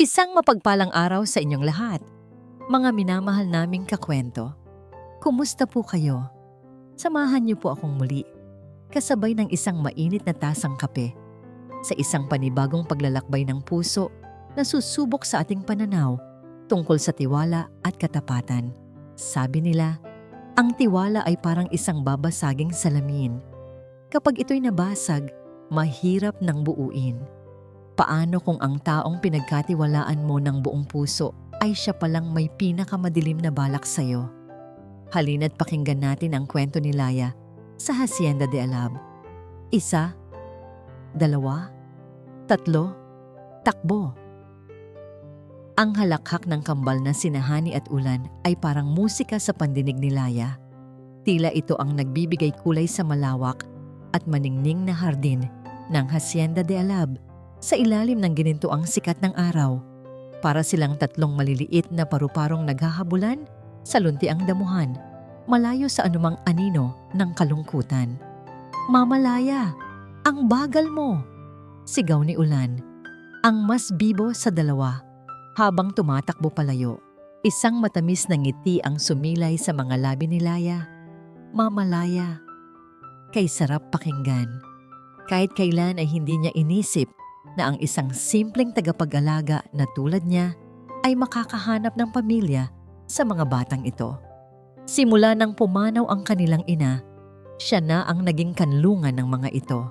Isang mapagpalang araw sa inyong lahat. Mga minamahal naming kakwento. Kumusta po kayo? Samahan niyo po akong muli, kasabay ng isang mainit na tasang kape, sa isang panibagong paglalakbay ng puso na susubok sa ating pananaw tungkol sa tiwala at katapatan. Sabi nila, ang tiwala ay parang isang babasaging salamin. Kapag ito'y nabasag, mahirap nang buuin. Paano kung ang taong pinagkatiwalaan mo ng buong puso ay siya palang may pinakamadilim na balak sa'yo? Halina't pakinggan natin ang kwento ni Laya sa Hacienda de Alab. 1, 2, 3, takbo. Ang halakhak ng kambal na sinahani at ulan ay parang musika sa pandinig ni Laya. Tila ito ang nagbibigay kulay sa malawak at maningning na hardin ng Hacienda de Alab. Sa ilalim ng ginintuang sikat ng araw, para silang tatlong maliliit na paru-parong naghahabulan sa luntiang damuhan, malayo sa anumang anino ng kalungkutan. "Mama Laya, ang bagal mo!" sigaw ni Ulan, ang mas bibo sa dalawa, habang tumatakbo palayo. Isang matamis na ngiti ang sumilay sa mga labi ni Laya. "Mama Laya." Kay sarap pakinggan. Kahit kailan ay hindi niya inisip na ang isang simpleng tagapag-alaga na tulad niya ay makakahanap ng pamilya sa mga batang ito. Simula nang pumanaw ang kanilang ina, siya na ang naging kanlungan ng mga ito.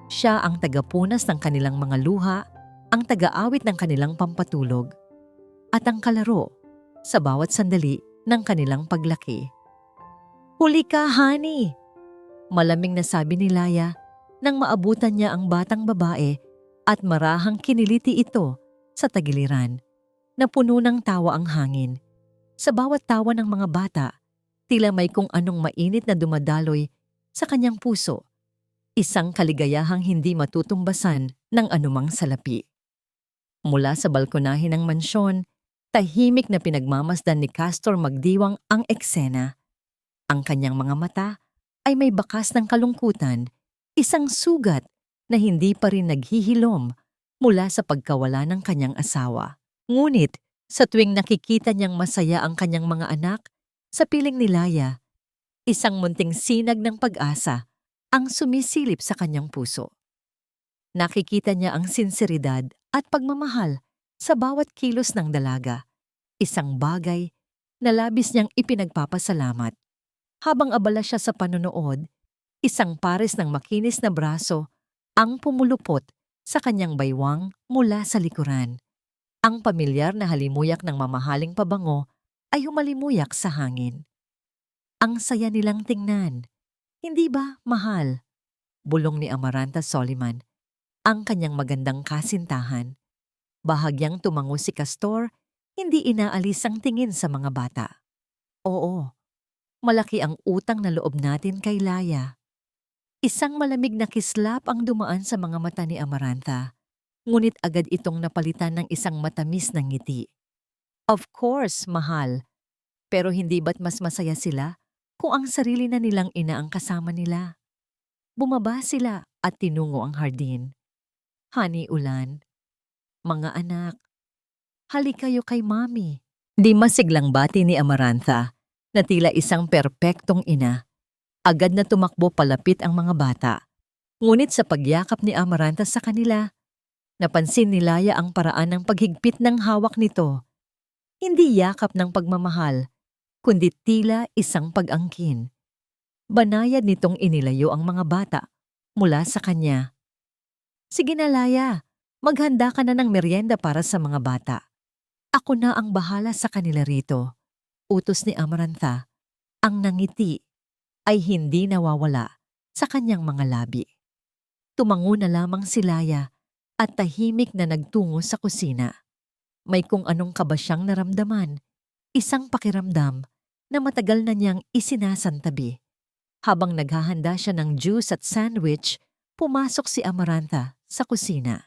Siya ang tagapunas ng kanilang mga luha, ang taga-awit ng kanilang pampatulog, at ang kalaro sa bawat sandali ng kanilang paglaki. "Huli ka, honey!" Malaming na sabi ni Laya nang maabutan niya ang batang babae at marahang kiniliti ito sa tagiliran, na puno ng tawa ang hangin. Sa bawat tawa ng mga bata, tila may kung anong mainit na dumadaloy sa kanyang puso, isang kaligayahang hindi matutumbasan ng anumang salapi. Mula sa balkonahe ng mansyon, tahimik na pinagmamasdan ni Castor Magdiwang ang eksena. Ang kanyang mga mata ay may bakas ng kalungkutan, isang sugat na hindi pa rin naghihilom mula sa pagkawala ng kanyang asawa. Ngunit sa tuwing nakikita niyang masaya ang kanyang mga anak, sa piling ni Laya, isang munting sinag ng pag-asa ang sumisilip sa kanyang puso. Nakikita niya ang sinseridad at pagmamahal sa bawat kilos ng dalaga, isang bagay na labis niyang ipinagpapasalamat. Habang abala siya sa panonood, isang pares ng makinis na braso ang pumulupot sa kanyang baywang mula sa likuran. Ang pamilyar na halimuyak ng mamahaling pabango ay humalimuyak sa hangin. "Ang saya nilang tingnan, hindi ba, mahal?" bulong ni Amaranta Soliman, ang kanyang magandang kasintahan. Bahagyang tumango si Castor, hindi inaalis ang tingin sa mga bata. "Oo, malaki ang utang na loob natin kay Laya." Isang malamig na kislap ang dumaan sa mga mata ni Amaranta, ngunit agad itong napalitan ng isang matamis na ngiti. "Of course, mahal. Pero hindi ba't mas masaya sila kung ang sarili na nilang ina ang kasama nila?" Bumaba sila at tinungo ang hardin. "Honey, Ulan, mga anak, halik kayo kay Mami." Di masiglang bati ni Amaranta na tila isang perpektong ina. Agad na tumakbo palapit ang mga bata. Ngunit sa pagyakap ni Amaranta sa kanila, napansin ni Laya ang paraan ng paghigpit ng hawak nito. Hindi yakap ng pagmamahal, kundi tila isang pag-angkin. Banayad nitong inilayo ang mga bata mula sa kanya. "Sige na, Laya, maghanda ka na ng merienda para sa mga bata. Ako na ang bahala sa kanila rito," utos ni Amaranta. Ang nangiti ay hindi nawawala sa kanyang mga labi. Tumango na lamang si Laya at tahimik na nagtungo sa kusina. May kung anong kaba siyang naramdaman, isang pakiramdam na matagal na niyang isinasantabi. Habang naghahanda siya ng juice at sandwich, pumasok si Amaranta sa kusina.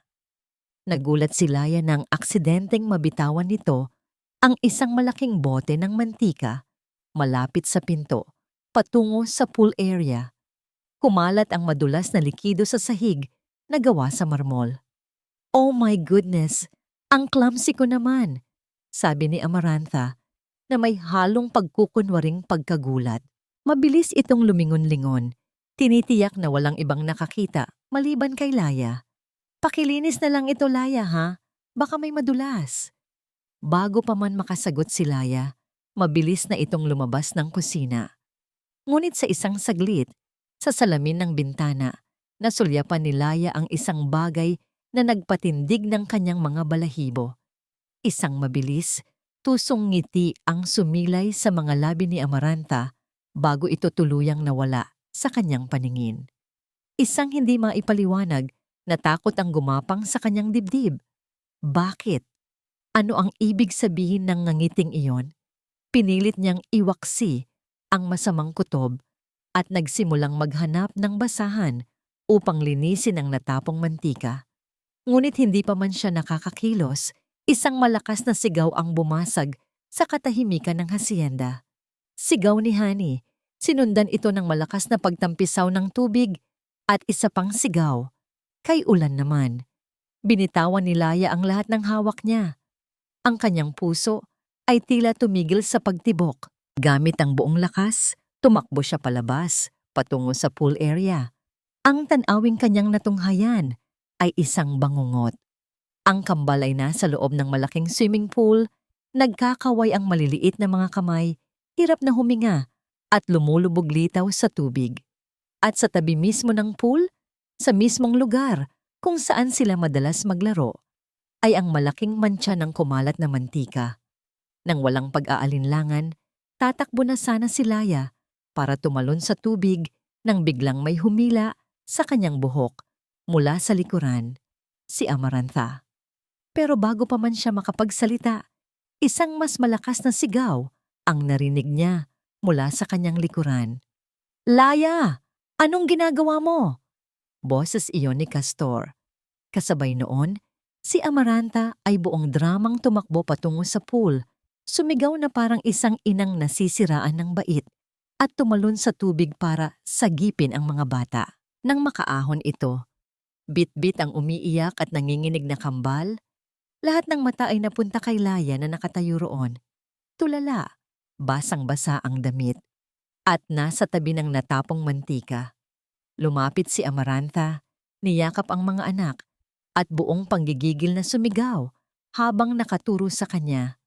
Nagulat si Laya nang aksidenteng mabitawan nito ang isang malaking bote ng mantika malapit sa pinto, patungo sa pool area. Kumalat ang madulas na likido sa sahig na gawa sa marmol. "Oh my goodness! Ang clumsy ko naman, sabi ni Amarantha na may halong pagkukunwaring pagkagulat. Mabilis itong lumingon-lingon. Tinitiyak na walang ibang nakakita maliban kay Laya. Pakilinis na lang ito, Laya, ha? Baka may madulas. Bago pa man makasagot si Laya, mabilis na itong lumabas ng kusina. Ngunit sa isang saglit, sa salamin ng bintana, nasulyapan ni Laya ang isang bagay na nagpatindig ng kanyang mga balahibo. Isang mabilis, tusong ngiti ang sumilay sa mga labi ni Amarantha bago ito tuluyang nawala sa kanyang paningin. Isang hindi maipaliwanag na takot ang gumapang sa kanyang dibdib. Bakit? Ano ang ibig sabihin ng ngangiting iyon? Pinilit niyang iwaksi ang masamang kutob at nagsimulang maghanap ng basahan upang linisin ang natapong mantika. Ngunit hindi pa man siya nakakakilos, isang malakas na sigaw ang bumasag sa katahimikan ng hasyenda. Sigaw ni Honey, sinundan ito ng malakas na pagtampisaw ng tubig at isa pang sigaw. Kay Ulan naman, binitawan ni Laya ang lahat ng hawak niya. Ang kanyang puso ay tila tumigil sa pagtibok. Gamit ang buong lakas, tumakbo siya palabas, patungo sa pool area. Ang tanawing kanyang natunghayan ay isang bangungot. Ang kambal ay nasa loob ng malaking swimming pool, nagkakaway ang maliliit na mga kamay, hirap na huminga at lumulubog litaw sa tubig. At sa tabi mismo ng pool, sa mismong lugar kung saan sila madalas maglaro, ay ang malaking mantsa ng kumalat na mantika. Nang walang pag-aalinlangan, tatakbo na sana si Laya para tumalon sa tubig nang biglang may humila sa kanyang buhok mula sa likuran, si Amarantha. Pero bago pa man siya makapagsalita, isang mas malakas na sigaw ang narinig niya mula sa kanyang likuran. Laya! Anong ginagawa mo? Boses iyon ni Castor. Kasabay noon, si Amarantha ay buong dramang tumakbo patungo sa pool, sumigaw na parang isang inang nasisiraan ng bait at tumalon sa tubig para sagipin ang mga bata. Nang makaahon ito, bit-bit ang umiiyak at nanginginig na kambal. Lahat ng mata ay napunta kay Laya na nakatayo roon. Tulala, basang-basa ang damit, at nasa tabi ng natapong mantika. Lumapit si Amarantha, niyakap ang mga anak, at buong panggigigil na sumigaw habang nakaturo sa kanya.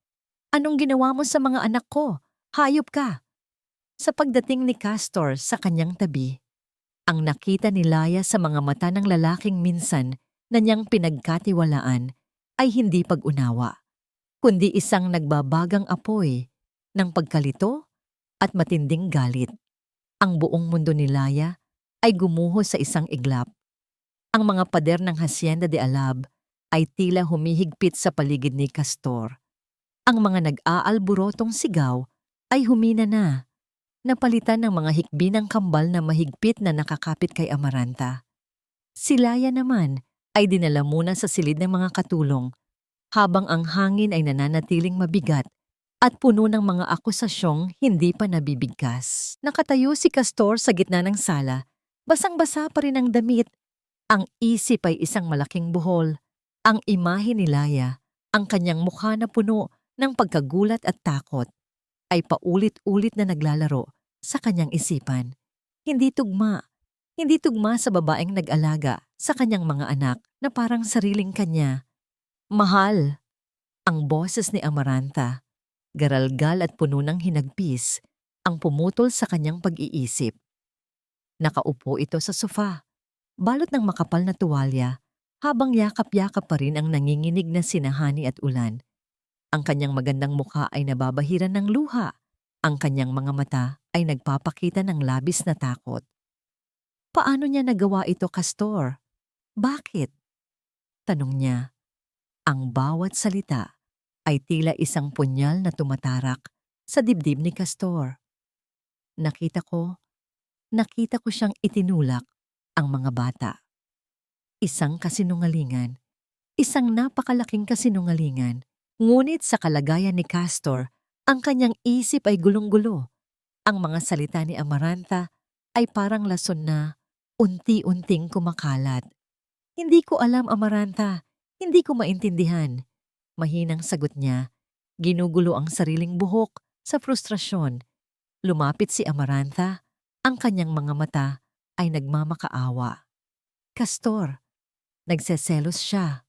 Anong ginawa mo sa mga anak ko? Hayop ka! Sa pagdating ni Castor sa kanyang tabi, ang nakita ni Laya sa mga mata ng lalaking minsan na niyang pinagkatiwalaan ay hindi pag-unawa, kundi isang nagbabagang apoy ng pagkalito at matinding galit. Ang buong mundo ni Laya ay gumuho sa isang iglap. Ang mga pader ng Hacienda de Alab ay tila humihigpit sa paligid ni Castor. Ang mga nag-aalborotong sigaw ay humina na, napalitan ng mga hikbi ng kambal na mahigpit na nakakapit kay Amarantha. Si Laya naman ay dinala muna sa silid ng mga katulong, habang ang hangin ay nananatiling mabigat at puno ng mga akusasyong hindi pa nabibigkas. Nakatayo si Castor sa gitna ng sala, basang-basa pa rin ang damit. Ang isip ay isang malaking buhol. Ang imahe ni Laya, ang kanyang mukha na puno ng pagkagulat at takot, ay paulit-ulit na naglalaro sa kanyang isipan. Hindi tugma sa babaeng nag-alaga sa kanyang mga anak na parang sariling kanya. Mahal! Ang boses ni Amarantha, garalgal at puno ng hinagpis, ang pumutol sa kanyang pag-iisip. Nakaupo ito sa sofa, balot ng makapal na tuwalya, habang yakap-yakap pa rin ang nanginginig na sina Honey at Ulan. Ang kanyang magandang mukha ay nababahiran ng luha. Ang kanyang mga mata ay nagpapakita ng labis na takot. Paano niya nagawa ito, Castor? Bakit? Tanong niya. Ang bawat salita ay tila isang punyal na tumatarak sa dibdib ni Castor. Nakita ko siyang itinulak ang mga bata. Isang kasinungalingan, isang napakalaking kasinungalingan. Ngunit sa kalagayan ni Castor, ang kanyang isip ay gulong-gulo. Ang mga salita ni Amarantha ay parang lason na unti-unting kumakalat. Hindi ko alam, Amarantha. Hindi ko maintindihan. Mahinang sagot niya, ginugulo ang sariling buhok sa frustrasyon. Lumapit si Amarantha, ang kanyang mga mata ay nagmamakaawa. Castor, nagseselos siya.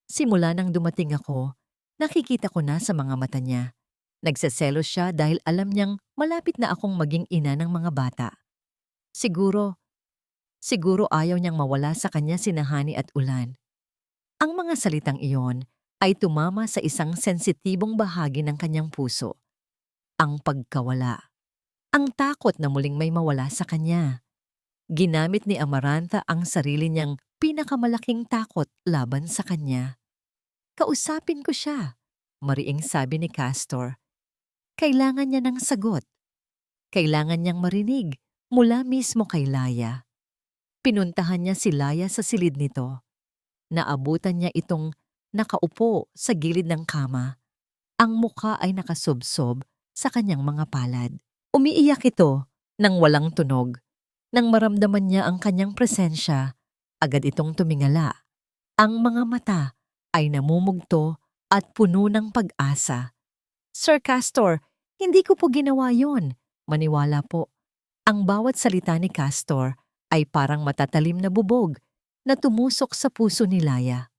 Simula nang dumating ako, nakikita ko na sa mga mata niya. Nagseselos siya dahil alam niyang malapit na akong maging ina ng mga bata. Siguro ayaw niyang mawala sa kanya sina Hani at Ulan. Ang mga salitang iyon ay tumama sa isang sensitibong bahagi ng kanyang puso. Ang pagkawala. Ang takot na muling may mawala sa kanya. Ginamit ni Amarantha ang sarili niyang pinakamalaking takot laban sa kanya. Kausapin ko siya, mariing sabi ni Castor. Kailangan niya ng sagot. Kailangan niyang marinig mula mismo kay Laya. Pinuntahan niya si Laya sa silid nito. Naabutan niya itong nakaupo sa gilid ng kama. Ang mukha ay nakasubsob sa kanyang mga palad. Umiiyak ito nang walang tunog. Nang maramdaman niya ang kanyang presensya, agad itong tumingala. Ang mga mata ay namumugto at puno ng pag-asa. Sir Castor, hindi ko po ginawa yon. Maniwala po. Ang bawat salita ni Castor ay parang matatalim na bubog na tumusok sa puso ni Laya.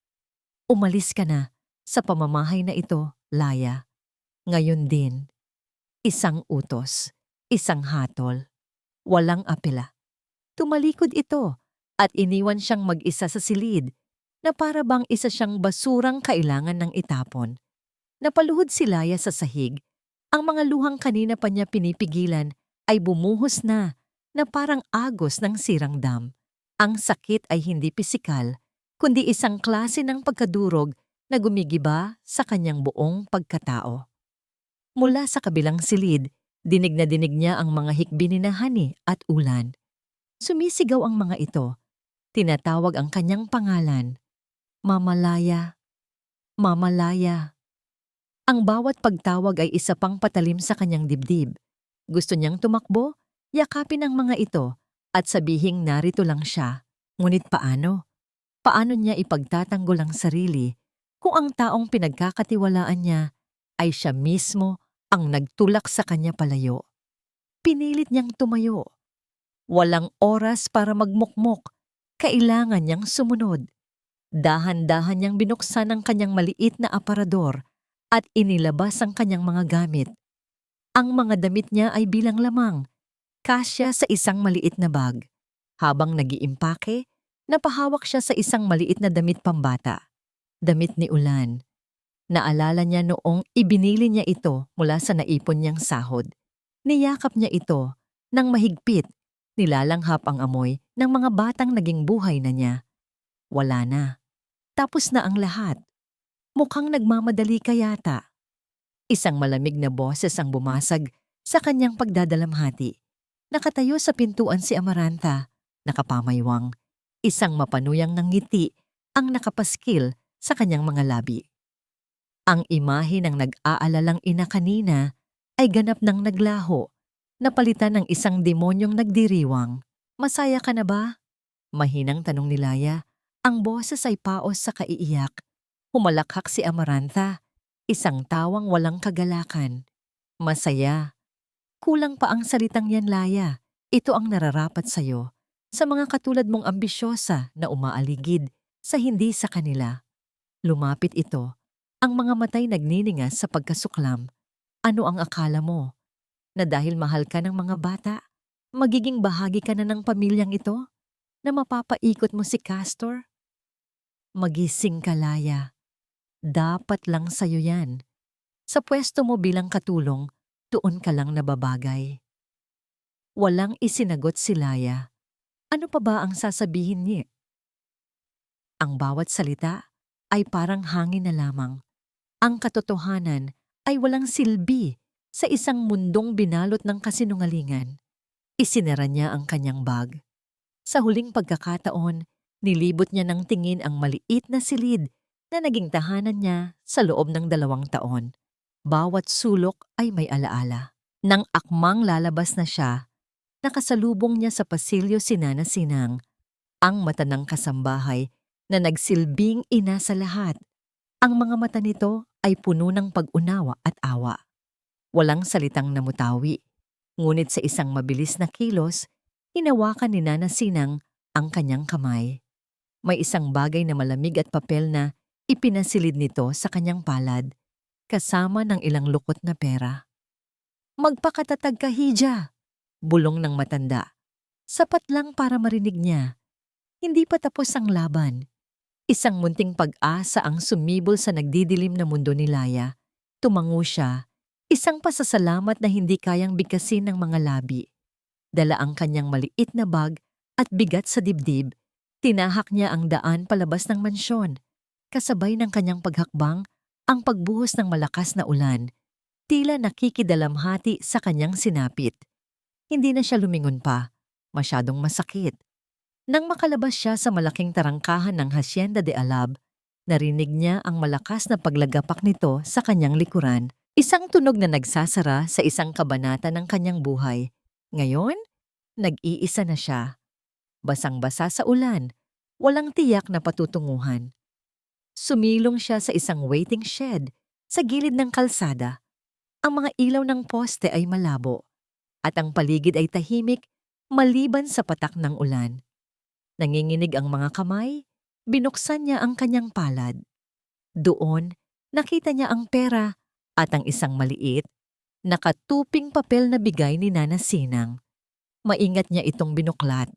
Umalis ka na sa pamamahay na ito, Laya. Ngayon din. Isang utos, isang hatol, walang apela. Tumalikod ito at iniwan siyang mag-isa sa silid na para bang isa siyang basurang kailangan ng itapon. Napaluhod si Laya sa sahig. Ang mga luhang kanina pa niya pinipigilan ay bumuhos na parang agos ng sirang dam. Ang sakit ay hindi pisikal, kundi isang klase ng pagkadurog na gumigiba sa kanyang buong pagkatao. Mula sa kabilang silid, dinig na dinig niya ang mga hikbi ni Hani at Ulan. Sumisigaw ang mga ito. Tinatawag ang kanyang pangalan. Mama Laya, Mama Laya. Ang bawat pagtawag ay isa pang patalim sa kanyang dibdib. Gusto niyang tumakbo, yakapin ang mga ito at sabihing narito lang siya. Ngunit paano? Paano niya ipagtatanggol ang sarili kung ang taong pinagkakatiwalaan niya ay siya mismo ang nagtulak sa kanya palayo? Pinilit niyang tumayo. Walang oras para magmukmok. Kailangan niyang sumunod. Dahan-dahan niyang binuksan ang kanyang maliit na aparador at inilabas ang kanyang mga gamit. Ang mga damit niya ay bilang lamang, kasya sa isang maliit na bag. Habang nag-iimpake, napahawak siya sa isang maliit na damit pambata. Damit ni Ulan. Naalala niya noong ibinili niya ito mula sa naipon niyang sahod. Niyakap niya ito nang mahigpit, nilalanghap ang amoy ng mga batang naging buhay na niya. Wala na. Tapos na ang lahat. Mukhang nagmamadali ka yata. Isang malamig na boses ang bumasag sa kanyang pagdadalamhati. Nakatayo sa pintuan si Amarantha, nakapamaywang. Isang mapanuyang ng ngiti ang nakapaskil sa kanyang mga labi. Ang imahe ng nag-aalalang ina kanina ay ganap ng naglaho, napalitan ng isang demonyong nagdiriwang. Masaya ka na ba? Mahinang tanong ni Laya. Ang boses ay paos sa kaiiyak. Humalakhak si Amarantha, isang tawang walang kagalakan. Masaya. Kulang pa ang salitang yan, Laya. Ito ang nararapat sa'yo, sa mga katulad mong ambisyosa na umaaligid sa hindi sa kanila. Lumapit ito, ang mga matay nagniningas sa pagkasuklam. Ano ang akala mo? Na dahil mahal ka ng mga bata, magiging bahagi ka na ng pamilyang ito? Na mapapaikot mo si Castor? Magising ka, Laya. Dapat lang sa'yo yan. Sa pwesto mo bilang katulong, doon ka lang nababagay. Walang isinagot si Laya. Ano pa ba ang sasabihin niya? Ang bawat salita ay parang hangin na lamang. Ang katotohanan ay walang silbi sa isang mundong binalot ng kasinungalingan. Isinara niya ang kanyang bag. Sa huling pagkakataon, nilibot niya ng tingin ang maliit na silid na naging tahanan niya sa loob ng 2 taon. Bawat sulok ay may alaala. Nang akmang lalabas na siya, nakasalubong niya sa pasilyo si Nana Sinang, ang matanang kasambahay na nagsilbing ina sa lahat. Ang mga mata nito ay puno ng pag-unawa at awa. Walang salitang namutawi, ngunit sa isang mabilis na kilos, hinawakan ni Nana Sinang ang kanyang kamay. May isang bagay na malamig at papel na ipinasilid nito sa kanyang palad, kasama ng ilang lukot na pera. "Magpakatatag ka, Hija," bulong ng matanda. Sapat lang para marinig niya. Hindi pa tapos ang laban. Isang munting pag-asa ang sumibol sa nagdidilim na mundo ni Laya. Tumango siya, isang pasasalamat na hindi kayang bigkasin ng mga labi. Dala ang kanyang maliit na bag at bigat sa dibdib. Tinahak niya ang daan palabas ng mansyon. Kasabay ng kanyang paghakbang, ang pagbuhos ng malakas na ulan. Tila nakikidalamhati sa kanyang sinapit. Hindi na siya lumingon pa. Masyadong masakit. Nang makalabas siya sa malaking tarangkahan ng Hacienda de Alab, narinig niya ang malakas na paglagapak nito sa kanyang likuran. Isang tunog na nagsasara sa isang kabanata ng kanyang buhay. Ngayon, nag-iisa na siya. Basang-basa sa ulan, walang tiyak na patutunguhan. Sumilong siya sa isang waiting shed sa gilid ng kalsada. Ang mga ilaw ng poste ay malabo at ang paligid ay tahimik maliban sa patak ng ulan. Nanginginig ang mga kamay, binuksan niya ang kanyang palad. Doon, nakita niya ang pera at ang isang maliit, nakatuping papel na bigay ni Nana Sinang. Maingat niya itong binuklat.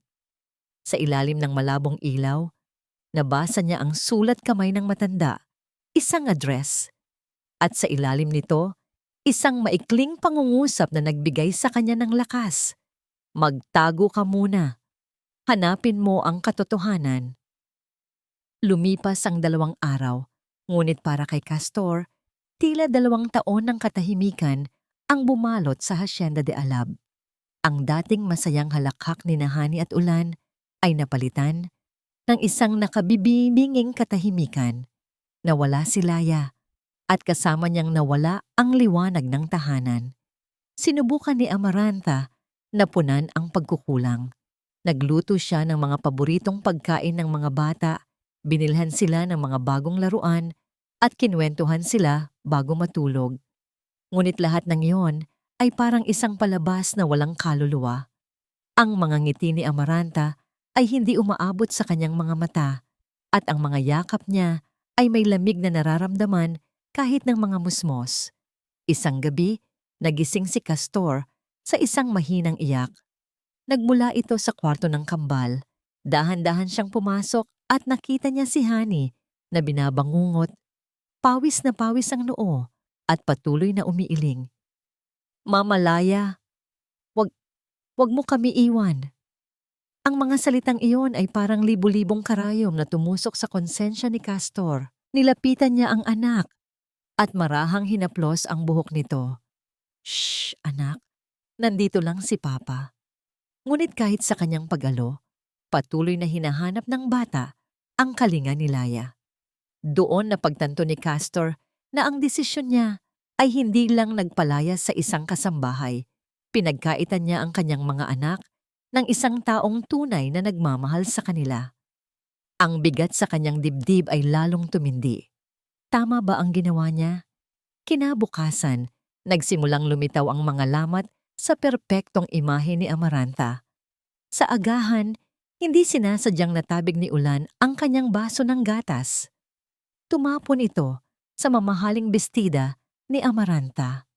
Sa ilalim ng malabong ilaw, nabasa niya ang sulat kamay ng matanda, isang address. At sa ilalim nito, isang maikling pangungusap na nagbigay sa kanya ng lakas. Magtago ka muna. Hanapin mo ang katotohanan. Lumipas ang 2 araw, ngunit para kay Castor, tila 2 taon ng katahimikan ang bumalot sa Hacienda de Alab. Ang dating masayang halakhak ni Nahani at Ulan ay napalitan ng isang nakabibinging katahimikan. Nawala si Laya at kasama niyang nawala ang liwanag ng tahanan. Sinubukan ni Amaranta na punan ang pagkukulang. Nagluto siya ng mga paboritong pagkain ng mga bata, binilhan sila ng mga bagong laruan, at kinwentuhan sila bago matulog. Ngunit lahat ng iyon ay parang isang palabas na walang kaluluwa. Ang mga ngiti ni Amaranta ay hindi umaabot sa kanyang mga mata, at ang mga yakap niya ay may lamig na nararamdaman kahit ng mga musmos. Isang gabi, nagising si Castor sa isang mahinang iyak. Nagmula ito sa kwarto ng kambal. Dahan-dahan siyang pumasok at nakita niya si Hani na binabangungot. Pawis na pawis ang noo at patuloy na umiiling. "Mama Laya, wag mo kami iwan." Ang mga salitang iyon ay parang libu-libong karayom na tumusok sa konsensya ni Castor. Nilapitan niya ang anak at marahang hinaplos ang buhok nito. "Shh, anak, nandito lang si Papa." Ngunit kahit sa kanyang pag-alo, patuloy na hinahanap ng bata ang kalinga ni Laya. Doon napagtanto ni Castor na ang desisyon niya ay hindi lang nagpalaya sa isang kasambahay. Pinagkaitan niya ang kanyang mga anak ng isang taong tunay na nagmamahal sa kanila. Ang bigat sa kanyang dibdib ay lalong tumindi. Tama ba ang ginawa niya? Kinabukasan, nagsimulang lumitaw ang mga lamat sa perpektong imahe ni Amaranta. Sa agahan, hindi sinasadyang natabig ni Ulan ang kanyang baso ng gatas. Tumapon ito sa mamahaling bestida ni Amaranta.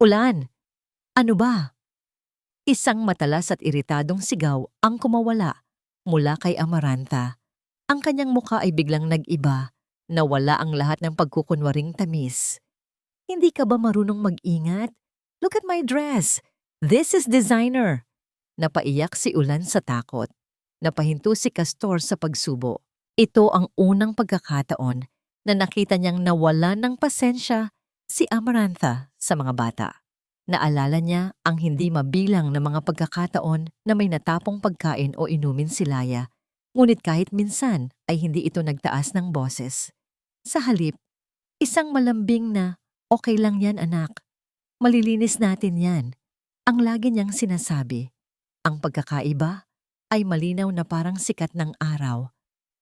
"Ulan, ano ba?" Isang matalas at iritadong sigaw ang kumawala mula kay Amaranta. Ang kanyang mukha ay biglang nag-iba, nawala ang lahat ng pagkukunwaring tamis. "Hindi ka ba marunong mag-ingat? Look at my dress! This is designer!" Napaiyak si Ulan sa takot. Napahinto si Castor sa pagsubo. Ito ang unang pagkakataon na nakita niyang nawalan ng pasensya si Amarantha sa mga bata. Naalala niya ang hindi mabilang na mga pagkakataon na may natapong pagkain o inumin si Laya, ngunit kahit minsan ay hindi ito nagtaas ng boses. Sa halip, isang malambing na, "Okay lang yan anak, malilinis natin yan," ang lagi niyang sinasabi. Ang pagkakaiba ay malinaw na parang sikat ng araw.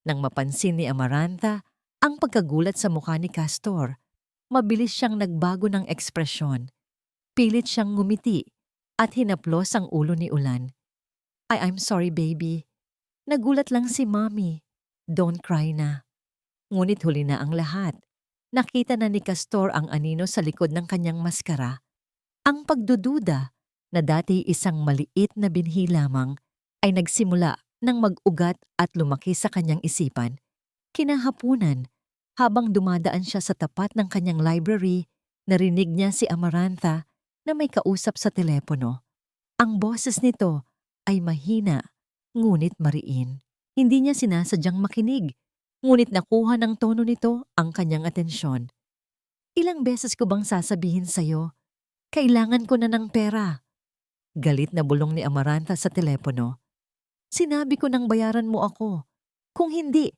Nang mapansin ni Amaranta Ang pagkagulat sa mukha ni Castor, mabilis siyang nagbago ng ekspresyon. Pilit siyang ngumiti at hinaplos ang ulo ni Ulan. I'm sorry baby. Nagulat lang si Mommy. Don't cry na. Ngunit huli na ang lahat. Nakita na ni Castor ang anino sa likod ng kanyang maskara. Ang pagdududa na dati isang maliit na binhi lamang ay nagsimula ng mag-ugat at lumaki sa kanyang isipan. Kinahapunan, habang dumadaan siya sa tapat ng kanyang library, narinig niya si Amarantha na may kausap sa telepono. Ang boses nito ay mahina, ngunit mariin. Hindi niya sinasadyang makinig, ngunit nakuha ng tono nito ang kanyang atensyon. Ilang beses ko bang sasabihin sa'yo, kailangan ko na ng pera? Galit na bulong ni Amarantha sa telepono. Sinabi ko nang bayaran mo ako. Kung hindi,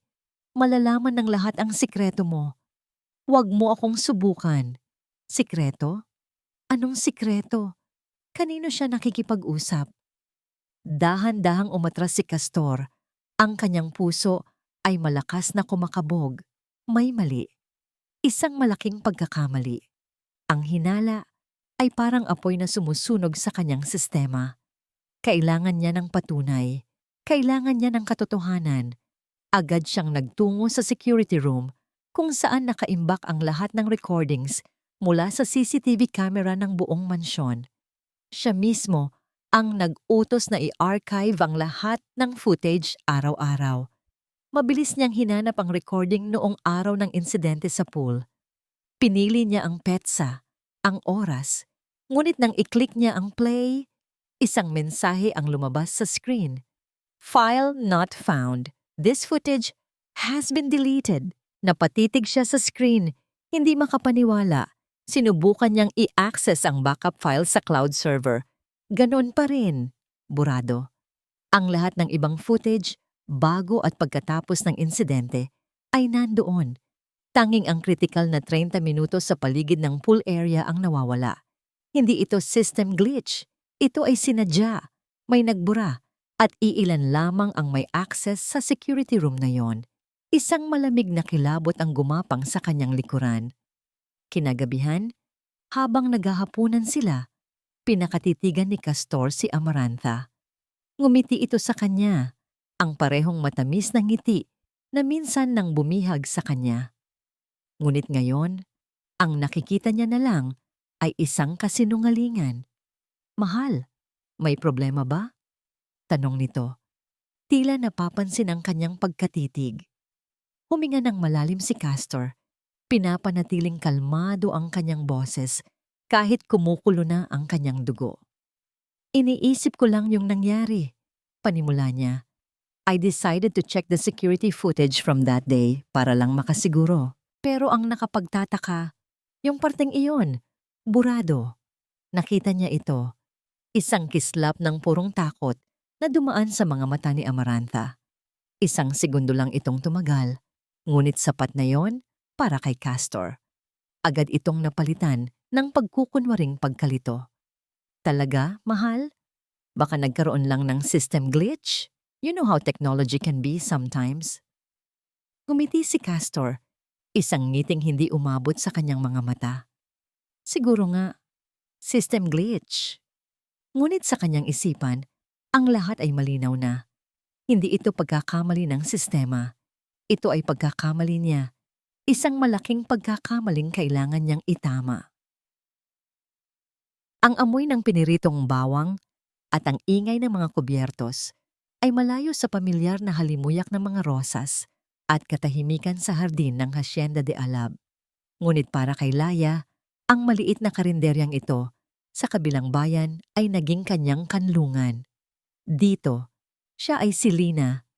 malalaman ng lahat ang sikreto mo. Huwag mo akong subukan. Sikreto? Anong sikreto? Kanino siya nakikipag-usap? Dahan-dahang umatras si Castor. Ang kanyang puso ay malakas na kumakabog. May mali. Isang malaking pagkakamali. Ang hinala ay parang apoy na sumusunog sa kanyang sistema. Kailangan niya ng patunay. Kailangan niya ng katotohanan. Agad siyang nagtungo sa security room kung saan nakaimbak ang lahat ng recordings mula sa CCTV camera ng buong mansyon. Siya mismo ang nag-utos na i-archive ang lahat ng footage araw-araw. Mabilis niyang hinanap ang recording noong araw ng insidente sa pool. Pinili niya ang petsa, ang oras, ngunit nang i-click niya ang play, isang mensahe ang lumabas sa screen. File not found. This footage has been deleted. Napatitig siya sa screen, hindi makapaniwala. Sinubukan niyang i-access ang backup file sa cloud server. Ganon pa rin. Burado. Ang lahat ng ibang footage, bago at pagkatapos ng insidente, ay nandoon. Tanging ang critical na 30 minutos sa paligid ng pool area ang nawawala. Hindi ito system glitch. Ito ay sinadya. May nagbura. At iilan lamang ang may access sa security room na yon. Isang malamig na kilabot ang gumapang sa kanyang likuran. Kinagabihan, habang naghahapunan sila, pinakatitigan ni Castor si Amarantha. Ngumiti ito sa kanya, ang parehong matamis na ngiti na minsan nang bumihag sa kanya. Ngunit ngayon, ang nakikita niya na lang ay isang kasinungalingan. Mahal, may problema ba? Tanong nito. Tila napapansin ang kanyang pagkatitig. Huminga ng malalim si Castor. Pinapanatiling kalmado ang kanyang boses kahit kumukulo na ang kanyang dugo. Iniisip ko lang yung nangyari, panimula niya. I decided to check the security footage from that day para lang makasiguro. Pero ang nakapagtataka, yung parteng iyon, burado. Nakita niya ito, isang kislap ng purong takot na dumaan sa mga mata ni Amarantha. Isang segundo lang itong tumagal, ngunit sapat na yon para kay Castor. Agad itong napalitan ng pagkukunwaring pagkalito. Talaga, mahal? Baka nagkaroon lang ng system glitch? You know how technology can be sometimes. Ngumiti si Castor, isang ngiting hindi umabot sa kanyang mga mata. Siguro nga, system glitch. Ngunit sa kanyang isipan, ang lahat ay malinaw na. Hindi ito pagkakamali ng sistema. Ito ay pagkakamali niya. Isang malaking pagkakamaling kailangan niyang itama. Ang amoy ng piniritong bawang at ang ingay ng mga kubyertos ay malayo sa pamilyar na halimuyak ng mga rosas at katahimikan sa hardin ng Hacienda de Alab. Ngunit para kay Laya, ang maliit na karinderyang ito sa kabilang bayan ay naging kanyang kanlungan. Dito, siya ay si Lina,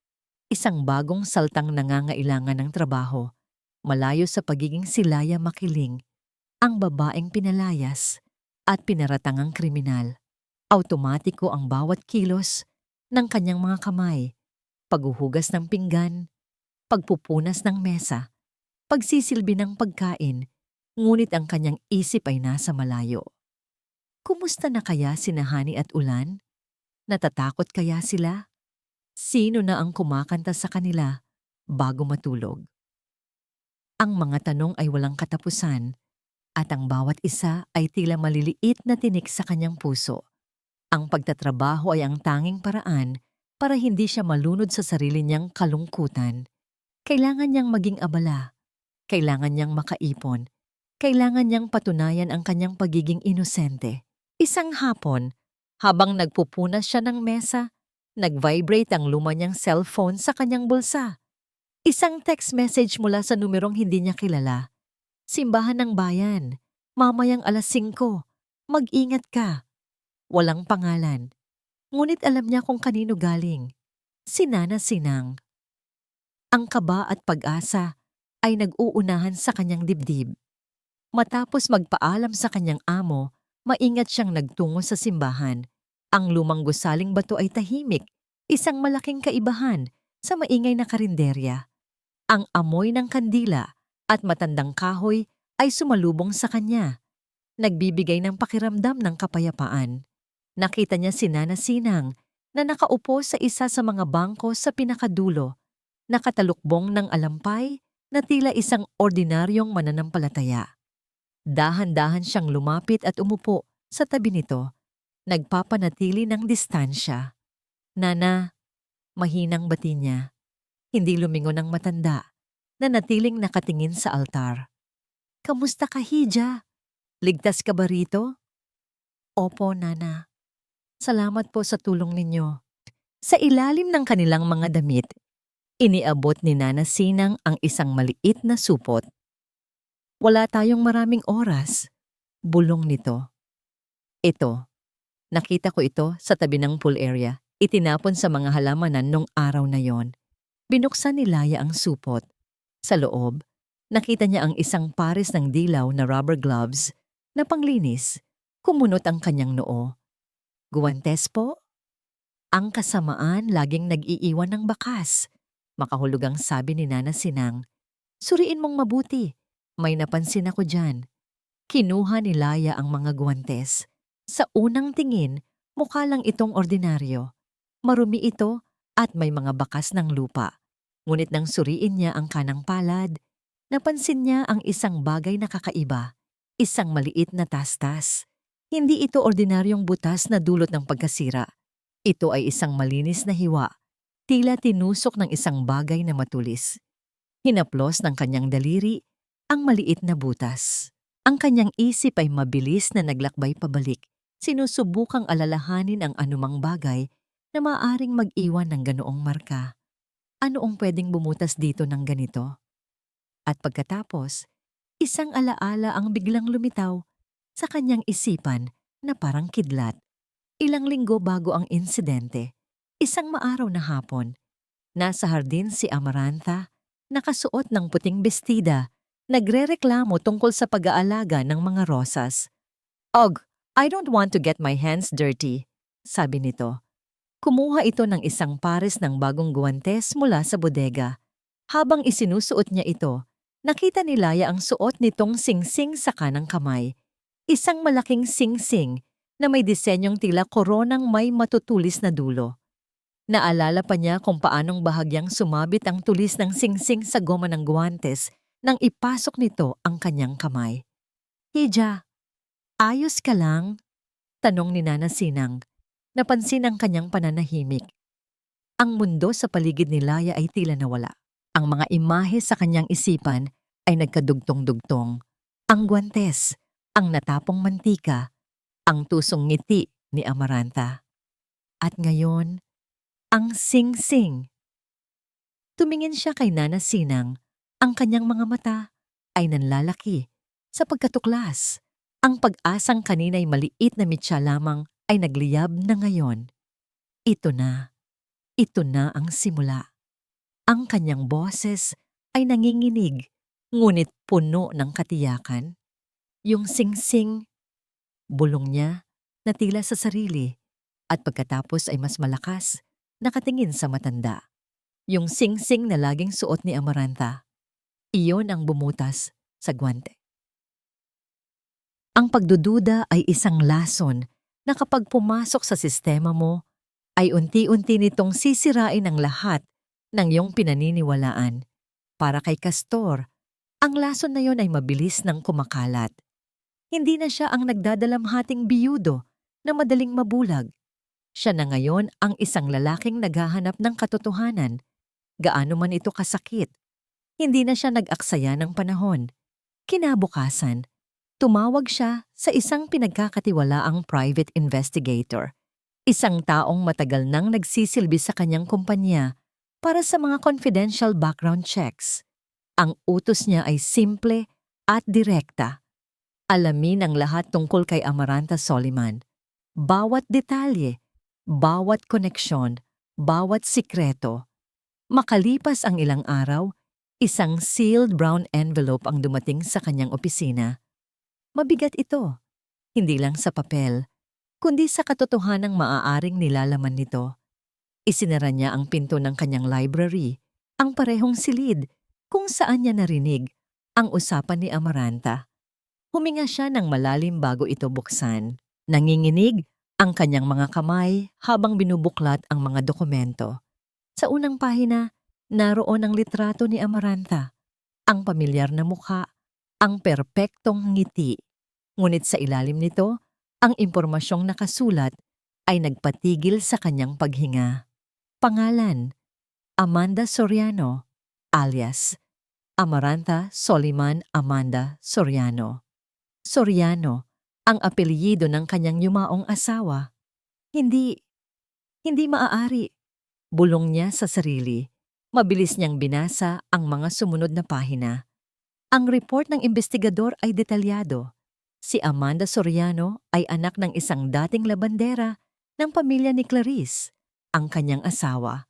isang bagong saltang nangangailangan ng trabaho, malayo sa pagiging si Laya makiling, ang babaeng pinalayas at pinaratangang kriminal. Automatiko ang bawat kilos ng kanyang mga kamay, paghuhugas ng pinggan, pagpupunas ng mesa, pagsisilbi ng pagkain, ngunit ang kanyang isip ay nasa malayo. Kumusta na kaya sina Hani at Ulan? Natatakot kaya sila? Sino na ang kumakanta sa kanila bago matulog? Ang mga tanong ay walang katapusan at ang bawat isa ay tila maliliit na tinik sa kanyang puso. Ang pagtatrabaho ay ang tanging paraan para hindi siya malunod sa sarili niyang kalungkutan. Kailangan niyang maging abala, kailangan niyang makaipon, kailangan niyang patunayan ang kanyang pagiging inosente. Isang hapon, habang nagpupunas siya ng mesa, nag-vibrate ang luma niyang cellphone sa kanyang bulsa. Isang text message mula sa numerong hindi niya kilala. Simbahan ng bayan, mamayang 5:00, mag-ingat ka. Walang pangalan. Ngunit alam niya kung kanino galing. Si Nana Sinang. Ang kaba at pag-asa ay nag-uunahan sa kanyang dibdib. Matapos magpaalam sa kanyang amo, maingat siyang nagtungo sa simbahan. Ang lumang gusaling bato ay tahimik, isang malaking kaibahan sa maingay na karinderya. Ang amoy ng kandila at matandang kahoy ay sumalubong sa kanya, nagbibigay ng pakiramdam ng kapayapaan. Nakita niya si Nana Sinang na nakaupo sa isa sa mga bangko sa pinakadulo, nakatalukbong ng alampay na tila isang ordinaryong mananampalataya. Dahan-dahan siyang lumapit at umupo sa tabi nito, nagpapanatili ng distansya. Nana, mahinang bati niya. Hindi lumingon ang matanda, na natiling nakatingin sa altar. Kamusta ka, Hija? Ligtas ka ba rito? Opo, Nana. Salamat po sa tulong ninyo. Sa ilalim ng kanilang mga damit, iniabot ni Nana Sinang ang isang maliit na supot. Wala tayong maraming oras, bulong nito. Ito, nakita ko ito sa tabi ng pool area. Itinapon sa mga halamanan nung araw na yon. Binuksan ni Laya ang supot. Sa loob, nakita niya ang isang pares ng dilaw na rubber gloves na panglinis. Kumunot ang kanyang noo. Guwantes po? Ang kasamaan laging nag-iiwan ng bakas. Makahulugang sabi ni Nana Sinang. Suriin mong mabuti. May napansin ako dyan. Kinuha ni Laya ang mga guwantes. Sa unang tingin, mukha lang itong ordinaryo. Marumi ito at may mga bakas ng lupa. Ngunit nang suriin niya ang kanang palad, napansin niya ang isang bagay na kakaiba, isang maliit na tastas. Hindi ito ordinaryong butas na dulot ng pagkasira. Ito ay isang malinis na hiwa, tila tinusok ng isang bagay na matulis. Hinaplos ng kanyang daliri ang maliit na butas. Ang kanyang isip ay mabilis na naglakbay pabalik, sinusubukang alalahanin ang anumang bagay na maaaring mag-iwan ng ganoong marka. Ano ang pwedeng bumutas dito ng ganito? At pagkatapos, isang alaala ang biglang lumitaw sa kanyang isipan na parang kidlat. Ilang linggo bago ang insidente, isang maaraw na hapon, nasa hardin si Amarantha, nakasuot ng puting bestida, nagrereklamo tungkol sa pag-aalaga ng mga rosas. Og, I don't want to get my hands dirty, sabi nito. Kumuha ito ng isang pares ng bagong guwantes mula sa bodega. Habang isinusuot niya ito, nakita ni Laya ang suot nitong singsing sa kanang kamay. Isang malaking singsing na may disenyong tila koronang may matutulis na dulo. Naalala pa niya kung paanong bahagyang sumabit ang tulis ng singsing sa goma ng guwantes nang ipasok nito ang kanyang kamay. Hija, ayos ka lang? Tanong ni Nana Sinang. Napansin ang kanyang pananahimik. Ang mundo sa paligid ni Laya ay tila nawala. Ang mga imahe sa kanyang isipan ay nagkadugtong-dugtong. Ang guwantes, ang natapong mantika, ang tusong ngiti ni Amarantha. At ngayon, ang sing-sing. Tumingin siya kay Nana Sinang. Ang kanyang mga mata ay nanlalaki sa pagkatuklas. Ang pag-asang kanina'y maliit na mitya lamang ay nagliyab na ngayon. Ito na ang simula. Ang kanyang boses ay nanginginig, ngunit puno ng katiyakan. Yung sing-sing, bulong niya na tila sa sarili, at pagkatapos ay mas malakas, nakatingin sa matanda. Yung sing-sing na laging suot ni Amarantha. Iyon ang bumutas sa gwante. Ang pagdududa ay isang lason na kapag pumasok sa sistema mo, ay unti-unti nitong sisirain ang lahat ng iyong pinaniniwalaan. Para kay Castor, Ang lason na yon ay mabilis nang kumakalat. Hindi na siya ang nagdadalamhating biyudo na madaling mabulag. Siya na ngayon ang isang lalaking naghahanap ng katotohanan, gaano man ito kasakit. Hindi na siya nag-aksaya ng panahon. Kinabukasan, tumawag siya sa isang pinagkakatiwalaang private investigator. Isang taong matagal nang nagsisilbi sa kanyang kumpanya para sa mga confidential background checks. Ang utos niya ay simple at direkta. Alamin ang lahat tungkol kay Amaranta Soliman. Bawat detalye, bawat koneksyon, bawat sikreto. Makalipas ang ilang araw, isang sealed brown envelope ang dumating sa kanyang opisina. Mabigat ito, hindi lang sa papel, kundi sa katotohanang maaaring nilalaman nito. Isinara niya ang pinto ng kanyang library, ang parehong silid kung saan niya narinig ang usapan ni Amaranta. Huminga siya ng malalim bago ito buksan. Nanginginig ang kanyang mga kamay habang binubuklat ang mga dokumento. Sa unang pahina, naroon ang litrato ni Amaranta, ang pamilyar na mukha, ang perpektong ngiti. Ngunit sa ilalim nito, ang impormasyong nakasulat ay nagpatigil sa kanyang paghinga. Pangalan, Amanda Soriano, alias Amaranta Soliman Amanda Soriano. Soriano, ang apelyido ng kanyang yumaong asawa. Hindi maaari. Bulong niya sa sarili. Mabilis niyang binasa ang mga sumunod na pahina. Ang report ng investigador ay detalyado. Si Amanda Soriano ay anak ng isang dating labandera ng pamilya ni Clarice, ang kanyang asawa.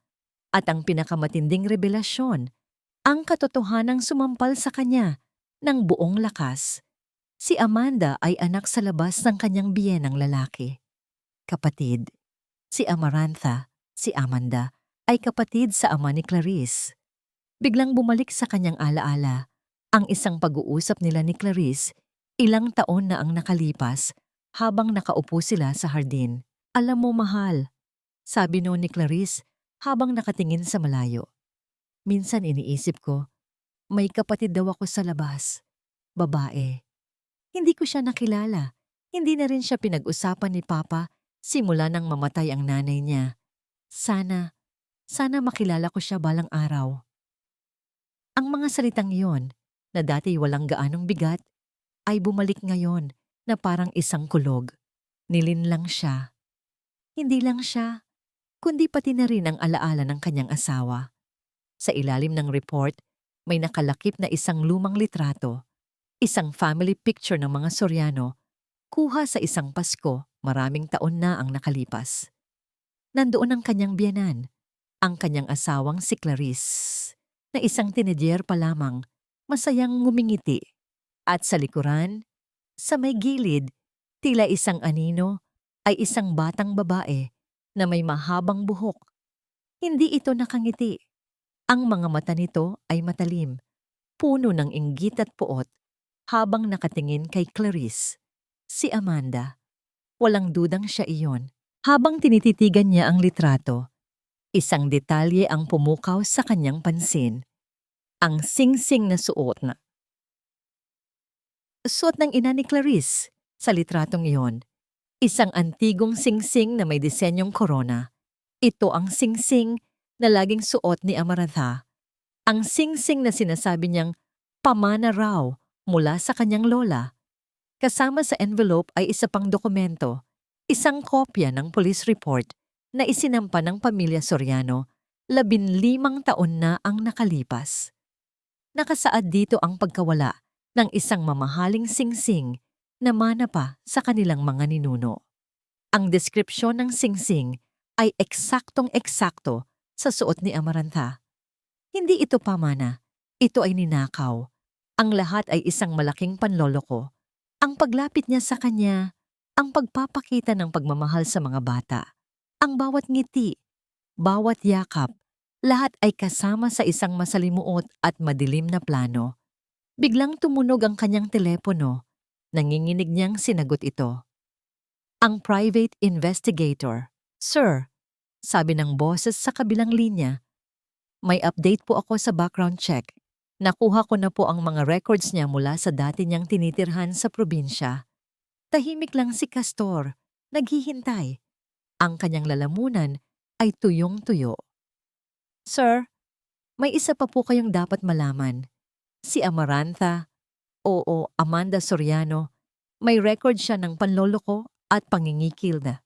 At ang pinakamatinding revelasyon, ang katotohanang sumampal sa kanya ng buong lakas. Si Amanda ay anak sa labas ng kanyang biyenang lalaki. Kapatid. Si Amaranta, si Amanda, ay kapatid sa ama ni Clarice. Biglang bumalik sa kanyang alaala ang isang pag-uusap nila ni Clarice ilang taon na ang nakalipas habang nakaupo sila sa hardin. Alam mo, mahal, sabi noon ni Clarice habang nakatingin sa malayo. Minsan iniisip ko, may kapatid daw ako sa labas. Babae. Hindi ko siya nakilala. Hindi na rin siya pinag-usapan ni Papa simula nang mamatay ang nanay niya. Sana makilala ko siya balang araw. Ang mga salitang iyon, na dati walang gaanong bigat, ay bumalik ngayon na parang isang kulog. Nilinlang siya. Hindi lang siya, kundi pati na rin ang alaala ng kanyang asawa. Sa ilalim ng report, may nakalakip na isang lumang litrato. Isang family picture ng mga Soriano, kuha sa isang Pasko, maraming taon na ang nakalipas. Nandoon ang kanyang biyenan, ang kanyang asawang si Clarice, na isang teenager pa lamang, masayang ngumingiti. At sa likuran, sa may gilid, tila isang anino, ay isang batang babae na may mahabang buhok. Hindi ito nakangiti. Ang mga mata nito ay matalim, puno ng inggit at puot, habang nakatingin kay Clarice, si Amanda. Walang dudang siya iyon. Habang tinititigan niya ang litrato, isang detalye ang pumukaw sa kanyang pansin. Ang singsing na suot ng ina ni Clarice sa litratong iyon. Isang antigong singsing na may disenyong korona. Ito ang singsing na laging suot ni Amaranta. Ang singsing na sinasabi niyang pamana raw mula sa kanyang lola. Kasama sa envelope ay isa pang dokumento, isang kopya ng police report na isinampa ng pamilya Soriano 15 taon na ang nakalipas. Nakasaad dito ang pagkawala ng isang mamahaling singsing na mana pa sa kanilang mga ninuno. Ang deskripsyon ng singsing ay eksaktong-eksakto sa suot ni Amaranta. Hindi ito pamana, ito ay ninakaw. Ang lahat ay isang malaking panloloko. Ang paglapit niya sa kanya, ang pagpapakita ng pagmamahal sa mga bata, ang bawat ngiti, bawat yakap, lahat ay kasama sa isang masalimuot at madilim na plano. Biglang tumunog ang kanyang telepono. Nanginginig niyang sinagot ito. Ang private investigator. Sir, sabi ng boses sa kabilang linya, may update po ako sa background check. Nakuha ko na po ang mga records niya mula sa dati niyang tinitirhan sa probinsya. Tahimik lang si Castor, naghihintay. Ang kanyang lalamunan ay tuyong-tuyo. Sir, may isa pa po kayong dapat malaman. Si Amarantha, oo, Amanda Soriano, may record siya ng panloloko at pangingikil na.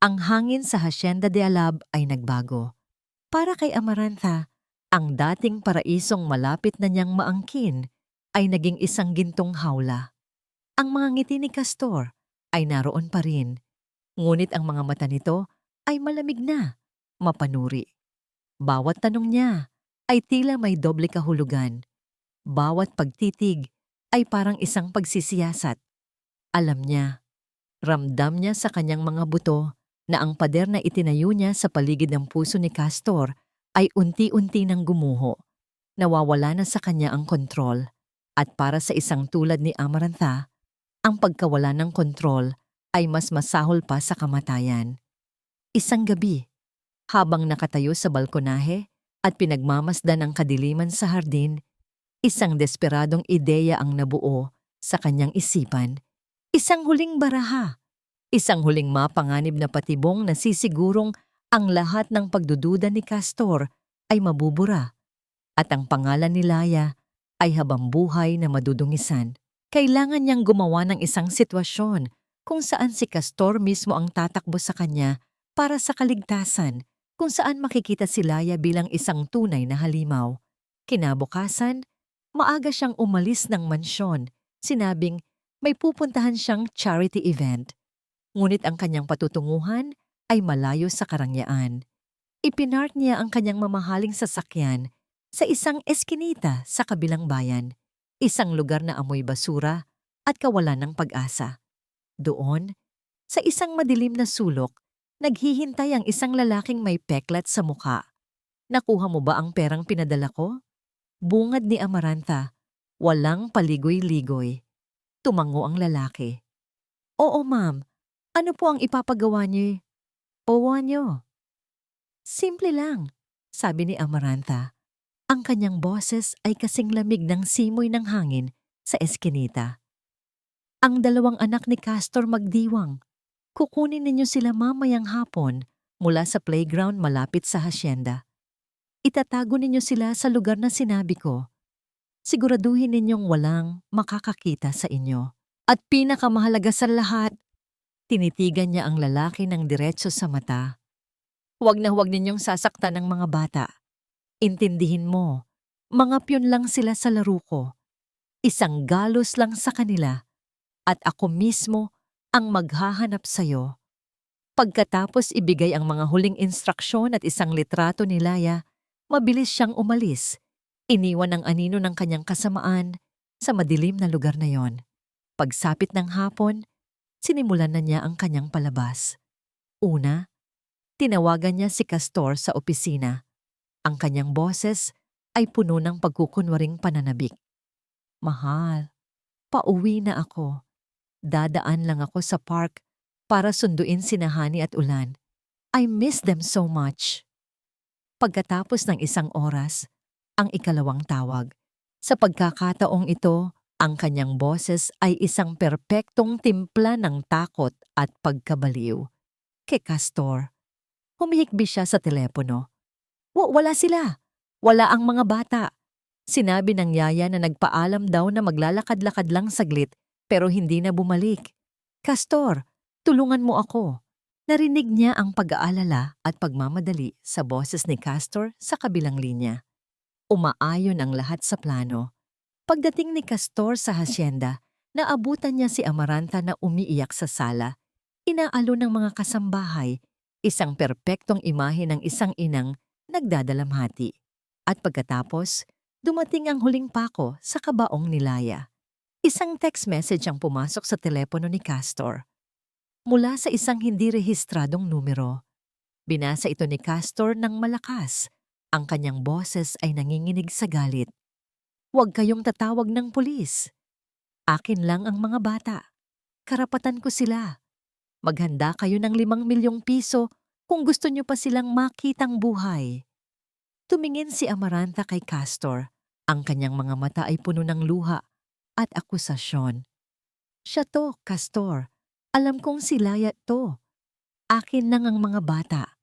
Ang hangin sa Hacienda de Alab ay nagbago. Para kay Amarantha, ang dating paraisong malapit na niyang maangkin ay naging isang gintong hawla. Ang mga ngiti ni Castor ay naroon pa rin, ngunit ang mga mata nito ay malamig na, mapanuri. Bawat tanong niya ay tila may doble kahulugan. Bawat pagtitig ay parang isang pagsisiyasat. Alam niya, ramdam niya sa kanyang mga buto na ang pader na itinayo niya sa paligid ng puso ni Castor ay unti-unti nang gumuho. Nawawala na sa kanya ang kontrol. At para sa isang tulad ni Amarantha, ang pagkawala ng kontrol ay mas masahol pa sa kamatayan. Isang gabi, habang nakatayo sa balkonahe at pinagmamasdan ang kadiliman sa hardin, isang desperadong ideya ang nabuo sa kanyang isipan. Isang huling baraha. Isang huling mapanganib na patibong na sisigurong ang lahat ng pagdududa ni Castor ay mabubura at ang pangalan ni Laya ay habambuhay na madudungisan. Kailangan niyang gumawa ng isang sitwasyon kung saan si Castor mismo ang tatakbo sa kanya para sa kaligtasan, kung saan makikita si Laya bilang isang tunay na halimaw. Kinabukasan, maaga siyang umalis ng mansyon, sinabing may pupuntahan siyang charity event. Ngunit ang kanyang patutunguhan ay malayo sa karangyaan. Ipinark niya ang kanyang mamahaling sasakyan sa isang eskinita sa kabilang bayan, isang lugar na amoy basura at kawalan ng pag-asa. Doon, sa isang madilim na sulok, naghihintay ang isang lalaking may peklat sa mukha. Nakuha mo ba ang perang pinadala ko? Bungad ni Amarantha, walang paligoy-ligoy. Tumango ang lalaki. Oo, ma'am. Ano po ang ipapagawa niyo? Pawa niyo. Simple lang, sabi ni Amarantha. Ang kanyang boses ay kasing lamig ng simoy ng hangin sa eskinita. Ang dalawang anak ni Castor magdiwang. Kukunin ninyo sila mamayang hapon mula sa playground malapit sa hacienda. Itatago ninyo sila sa lugar na sinabi ko. Siguraduhin ninyong walang makakakita sa inyo. At pinakamahalaga sa lahat, tinitigan niya ang lalaki ng diretso sa mata. Huwag na huwag ninyong sasaktan ng mga bata. Intindihin mo, mga pyon lang sila sa laro ko. Isang galos lang sa kanila at ako mismo ang maghahanap sa'yo. Pagkatapos ibigay ang mga huling instruksyon at isang litrato ni Laya, mabilis siyang umalis. Iniwan ang anino ng kanyang kasamaan sa madilim na lugar na yon. Pagsapit ng hapon, sinimulan na niya ang kanyang palabas. Una, tinawagan niya si Castor sa opisina. Ang kanyang boses ay puno ng pagkukunwaring pananabik. Mahal, pauwi na ako. Dadaan lang ako sa park para sunduin si Hani at Ulan. I miss them so much. Pagkatapos ng isang oras, ang ikalawang tawag. Sa pagkakataong ito, ang kanyang boses ay isang perpektong timpla ng takot at pagkabaliw. Kay Castor, humihikbi siya sa telepono. Wala sila. Wala ang mga bata. Sinabi ng yaya na nagpaalam daw na maglalakad-lakad lang saglit pero hindi na bumalik. Castor, tulungan mo ako. Narinig niya ang pag-aalala at pagmamadali sa boses ni Castor sa kabilang linya. Umaayon ang lahat sa plano. Pagdating ni Castor sa hacienda, naabutan niya si Amarantha na umiiyak sa sala. Inaalo ng mga kasambahay, isang perpektong imahe ng isang inang nagdadalamhati. At pagkatapos, dumating ang huling pako sa kabaong ni Laya. Isang text message ang pumasok sa telepono ni Castor. Mula sa isang hindi rehistradong numero. Binasa ito ni Castor ng malakas. Ang kanyang boses ay nanginginig sa galit. Huwag kayong tatawag ng pulis. Akin lang ang mga bata. Karapatan ko sila. Maghanda kayo ng 5 milyong piso kung gusto niyo pa silang makitang buhay. Tumingin si Amaranta kay Castor. Ang kanyang mga mata ay puno ng luha at akusasyon. Siya to, Castor. Alam kong si Laya to. Akin lang ang mga bata.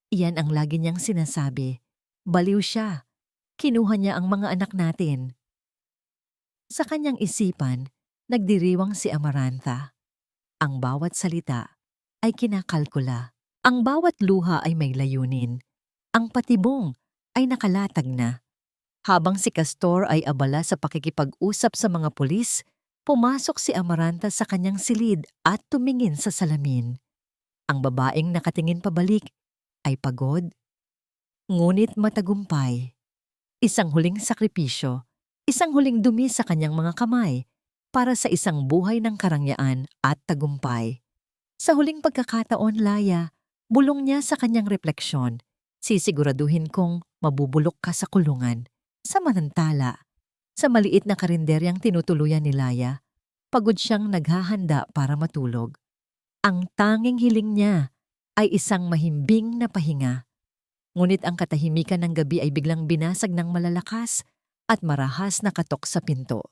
Iyan ang lagi niyang sinasabi. Baliw siya. Kinuha niya ang mga anak natin. Sa kanyang isipan, nagdiriwang si Amaranta. Ang bawat salita ay kinakalkula. Ang bawat luha ay may layunin. Ang patibong ay nakalatag na. Habang si Castor ay abala sa pakikipag-usap sa mga pulis, pumasok si Amaranta sa kanyang silid at tumingin sa salamin. Ang babaeng nakatingin pabalik ay pagod, ngunit matagumpay. Isang huling sakripisyo, isang huling dumi sa kanyang mga kamay para sa isang buhay ng karangyaan at tagumpay. Sa huling pagkakataon, Laya, bulong niya sa kanyang refleksyon, sisiguraduhin kong mabubulok ka sa kulungan. Samantala, sa maliit na karinderyang tinutuluyan ni Laya, pagod siyang naghahanda para matulog. Ang tanging hiling niya ay isang mahimbing na pahinga. Ngunit ang katahimikan ng gabi ay biglang binasag ng malalakas at marahas na katok sa pinto.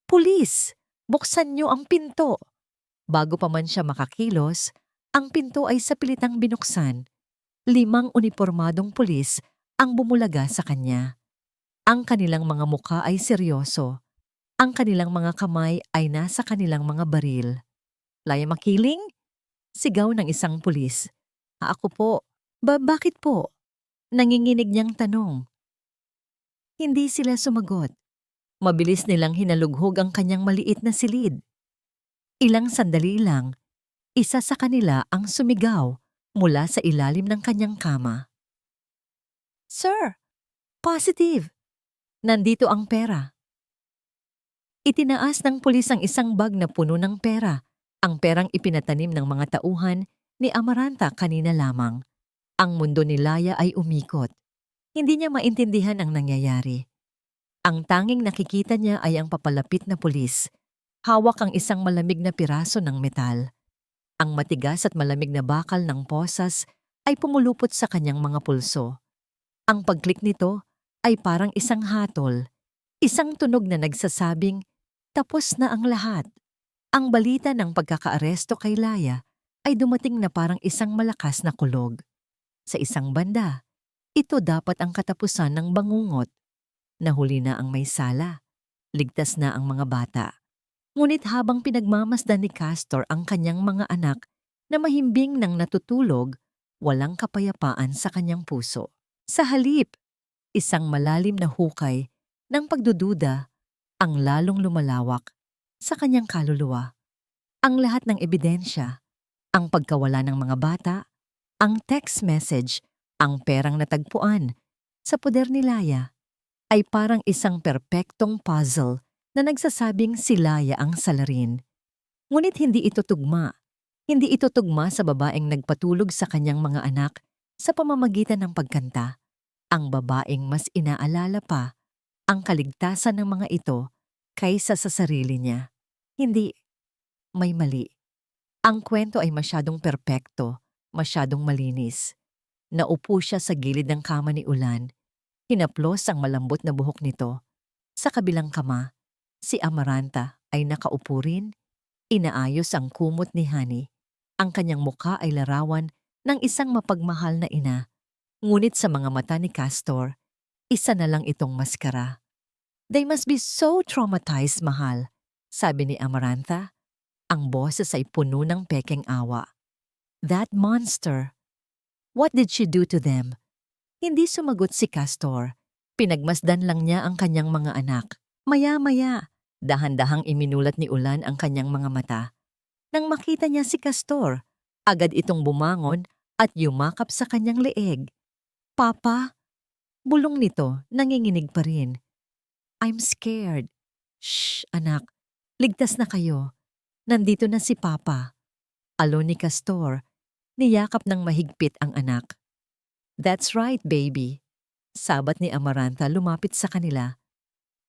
Pulis! Buksan niyo ang pinto! Bago pa man siya makakilos, ang pinto ay sapilitang binuksan. 5 unipormadong pulis ang bumulaga sa kanya. Ang kanilang mga mukha ay seryoso. Ang kanilang mga kamay ay nasa kanilang mga baril. Laya makiling? Sigaw ng isang pulis. Ako po. Bakit po? Nanginginig niyang tanong. Hindi sila sumagot. Mabilis nilang hinalughog ang kanyang maliit na silid. Ilang sandali lang, isa sa kanila ang sumigaw mula sa ilalim ng kanyang kama. Sir, positive. Nandito ang pera. Itinaas ng pulis ang isang bag na puno ng pera, ang perang ipinatanim ng mga tauhan ni Amaranta kanina lamang. Ang mundo ni Laya ay umikot. Hindi niya maintindihan ang nangyayari. Ang tanging nakikita niya ay ang papalapit na pulis. Hawak ang isang malamig na piraso ng metal. Ang matigas at malamig na bakal ng posas ay pumulupot sa kanyang mga pulso. Ang pagklik nito ay parang isang hatol, isang tunog na nagsasabing, tapos na ang lahat. Ang balita ng pagkakaaresto kay Laya ay dumating na parang isang malakas na kulog. Sa isang banda, ito dapat ang katapusan ng bangungot. Nahuli na ang may sala, ligtas na ang mga bata. Ngunit habang pinagmamasdan ni Castor ang kanyang mga anak na mahimbing nang natutulog, walang kapayapaan sa kanyang puso. Sa halip, isang malalim na hukay ng pagdududa ang lalong lumalawak sa kanyang kaluluwa. Ang lahat ng ebidensya, ang pagkawala ng mga bata, ang text message, ang perang natagpuan sa poder ni Laya ay parang isang perpektong puzzle na nagsasabing si Laya ang salarin. Ngunit hindi ito tugma. Hindi ito tugma sa babaeng nagpatulog sa kanyang mga anak sa pamamagitan ng pagkanta. Ang babaeng mas inaalala pa ang kaligtasan ng mga ito kaysa sa sarili niya. Hindi, may mali. Ang kwento ay masyadong perpekto, masyadong malinis. Naupo siya sa gilid ng kama ni Ulan. Hinaplos ang malambot na buhok nito. Sa kabilang kama, si Amaranta ay nakaupo rin. Inaayos ang kumot ni Honey. Ang kanyang mukha ay larawan ng isang mapagmahal na ina. Ngunit sa mga mata ni Castor, isa na lang itong maskara. They must be so traumatized, mahal, sabi ni Amaranta. Ang boses ay puno ng pekeng awa. That monster. What did she do to them? Hindi sumagot si Castor. Pinagmasdan lang niya ang kanyang mga anak. Maya-maya, dahan-dahang iminulat ni Ulan ang kanyang mga mata. Nang makita niya si Castor, agad itong bumangon at yumakap sa kanyang leeg. Papa? Bulong nito, nanginginig pa rin. I'm scared. Shh, anak. Ligtas na kayo. Nandito na si Papa. Alon ni Castor, niyakap ng mahigpit ang anak. That's right, baby. Sabat ni Amaranta lumapit sa kanila.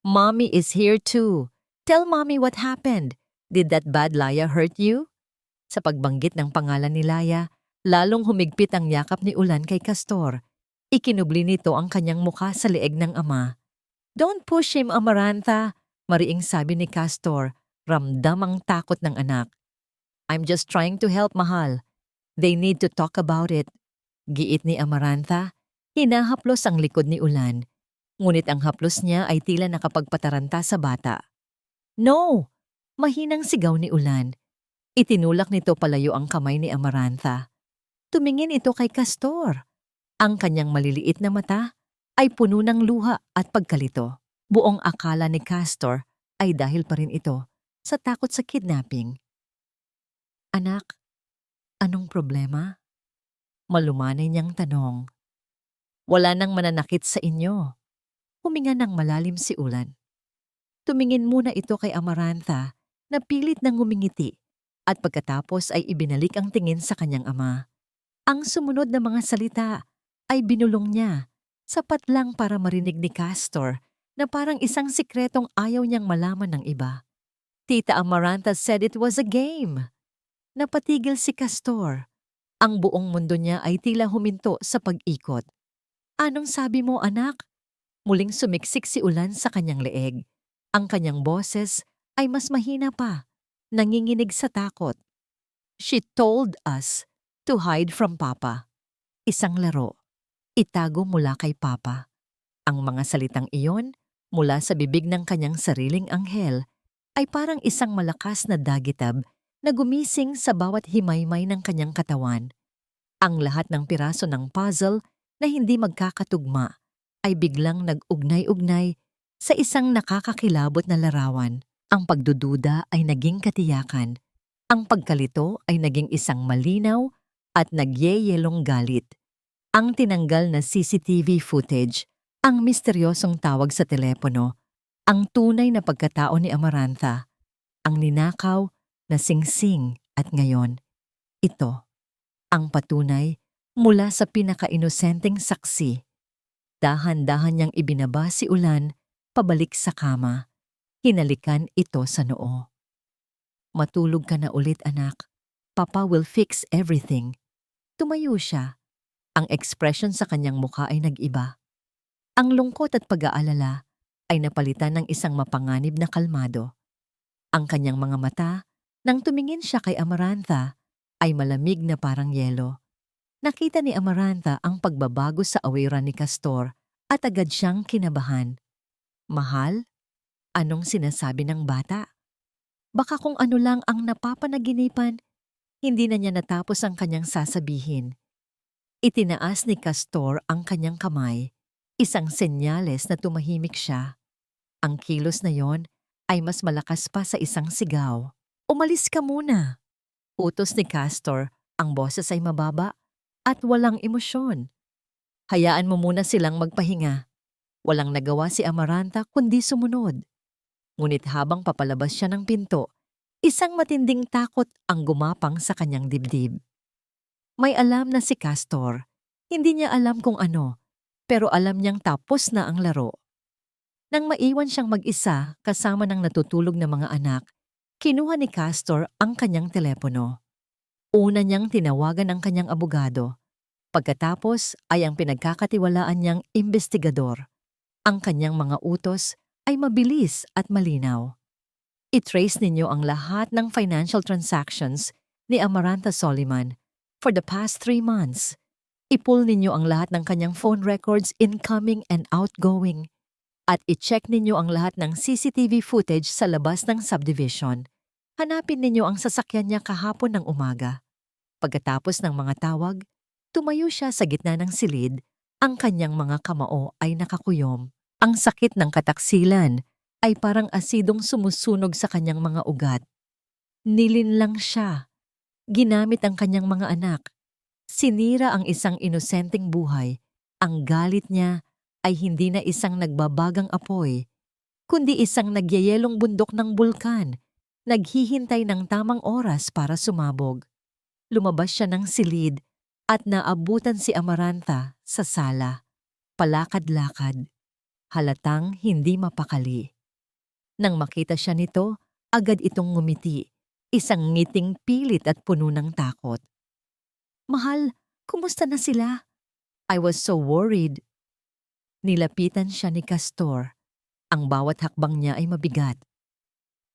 Mommy is here too. Tell Mommy what happened. Did that bad Laya hurt you? Sa pagbanggit ng pangalan ni Laya, lalong humigpit ang yakap ni Ulan kay Castor. Ikinubli nito ang kanyang mukha sa leeg ng ama. "Don't push him, Amarantha," mariing sabi ni Castor, ramdam ang takot ng anak. "I'm just trying to help, mahal. They need to talk about it." Giit ni Amarantha, hinahaplos ang likod ni Ulan. Ngunit ang haplos niya ay tila nakapagpataranta sa bata. "No!" Mahinang sigaw ni Ulan. Itinulak nito palayo ang kamay ni Amarantha. Tumingin ito kay Castor. Ang kanyang maliliit na mata ay puno ng luha at pagkalito. Buong akala ni Castor ay dahil pa rin ito sa takot sa kidnapping. "Anak, anong problema?" Malumanay niyang tanong. "Wala nang mananakit sa inyo." Huminga ng malalim si Ulan. Tumingin muna ito kay Amarantha na pilit nang ngumingiti at pagkatapos ay ibinalik ang tingin sa kanyang ama. Ang sumunod na mga salita ay binulong niya, sapat lang para marinig ni Castor na parang isang sikretong ayaw niyang malaman ng iba. Tita Amarantha said it was a game. Napatigil si Castor. Ang buong mundo niya ay tila huminto sa pag-ikot. "Anong sabi mo, anak?" Muling sumiksik si Ulan sa kanyang leeg. Ang kanyang boses ay mas mahina pa, nanginginig sa takot. "She told us to hide from Papa." Isang laro. Itago mula kay Papa. Ang mga salitang iyon, mula sa bibig ng kanyang sariling anghel, ay parang isang malakas na dagitab na gumising sa bawat himaymay ng kanyang katawan. Ang lahat ng piraso ng puzzle na hindi magkakatugma ay biglang nag-ugnay-ugnay sa isang nakakakilabot na larawan. Ang pagdududa ay naging katiyakan. Ang pagkalito ay naging isang malinaw at nagyeyelong galit. Ang tinanggal na CCTV footage, ang misteryosong tawag sa telepono, ang tunay na pagkatao ni Amarantha, ang ninakaw na singsing at ngayon, ito, ang patunay mula sa pinaka-inosenteng saksi. Dahan-dahan niyang ibinaba si Ulan pabalik sa kama. Hinalikan ito sa noo. "Matulog ka na ulit, anak. Papa will fix everything." Tumayo siya. Ang ekspresyon sa kanyang mukha ay nag-iba. Ang lungkot at pag-aalala ay napalitan ng isang mapanganib na kalmado. Ang kanyang mga mata, nang tumingin siya kay Amarantha, ay malamig na parang yelo. Nakita ni Amarantha ang pagbabago sa awiran ni Castor at agad siyang kinabahan. "Mahal, anong sinasabi ng bata?" Baka kung ano lang ang napapanaginipan, hindi na niya natapos ang kanyang sasabihin. Itinaas ni Castor ang kanyang kamay, isang senyales na tumahimik siya. Ang kilos na yon ay mas malakas pa sa isang sigaw. "Umalis ka muna!" Utos ni Castor, ang boses ay mababa at walang emosyon. "Hayaan mo muna silang magpahinga." Walang nagawa si Amarantha kundi sumunod. Ngunit habang papalabas siya ng pinto, isang matinding takot ang gumapang sa kanyang dibdib. May alam na si Castor. Hindi niya alam kung ano, pero alam niyang tapos na ang laro. Nang maiwan siyang mag-isa kasama ng natutulog na mga anak, kinuha ni Castor ang kanyang telepono. Una niyang tinawagan ang kanyang abogado. Pagkatapos ay ang pinagkakatiwalaan niyang investigador. Ang kanyang mga utos ay mabilis at malinaw. I-trace ninyo ang lahat ng financial transactions ni Amarantha Soliman for the past 3 months. I-pull ninyo ang lahat ng kanyang phone records incoming and outgoing. At i-check ninyo ang lahat ng CCTV footage sa labas ng subdivision. Hanapin ninyo ang sasakyan niya kahapon ng umaga. Pagkatapos ng mga tawag, tumayo siya sa gitna ng silid. Ang kanyang mga kamao ay nakakuyom. Ang sakit ng kataksilan ay parang asidong sumusunog sa kanyang mga ugat. Nilinlang siya. Ginamit ang kanyang mga anak. Sinira ang isang inosenteng buhay. Ang galit niya ay hindi na isang nagbabagang apoy, kundi isang nagyayelong bundok ng bulkan, naghihintay ng tamang oras para sumabog. Lumabas siya ng silid at naabutan si Amarantha sa sala. Palakad-lakad. Halatang hindi mapakali. Nang makita siya nito, agad itong ngumiti, isang ngiting pilit at puno ng takot. "Mahal, kumusta na sila?" I was so worried. Nilapitan siya ni Castor. Ang bawat hakbang niya ay mabigat.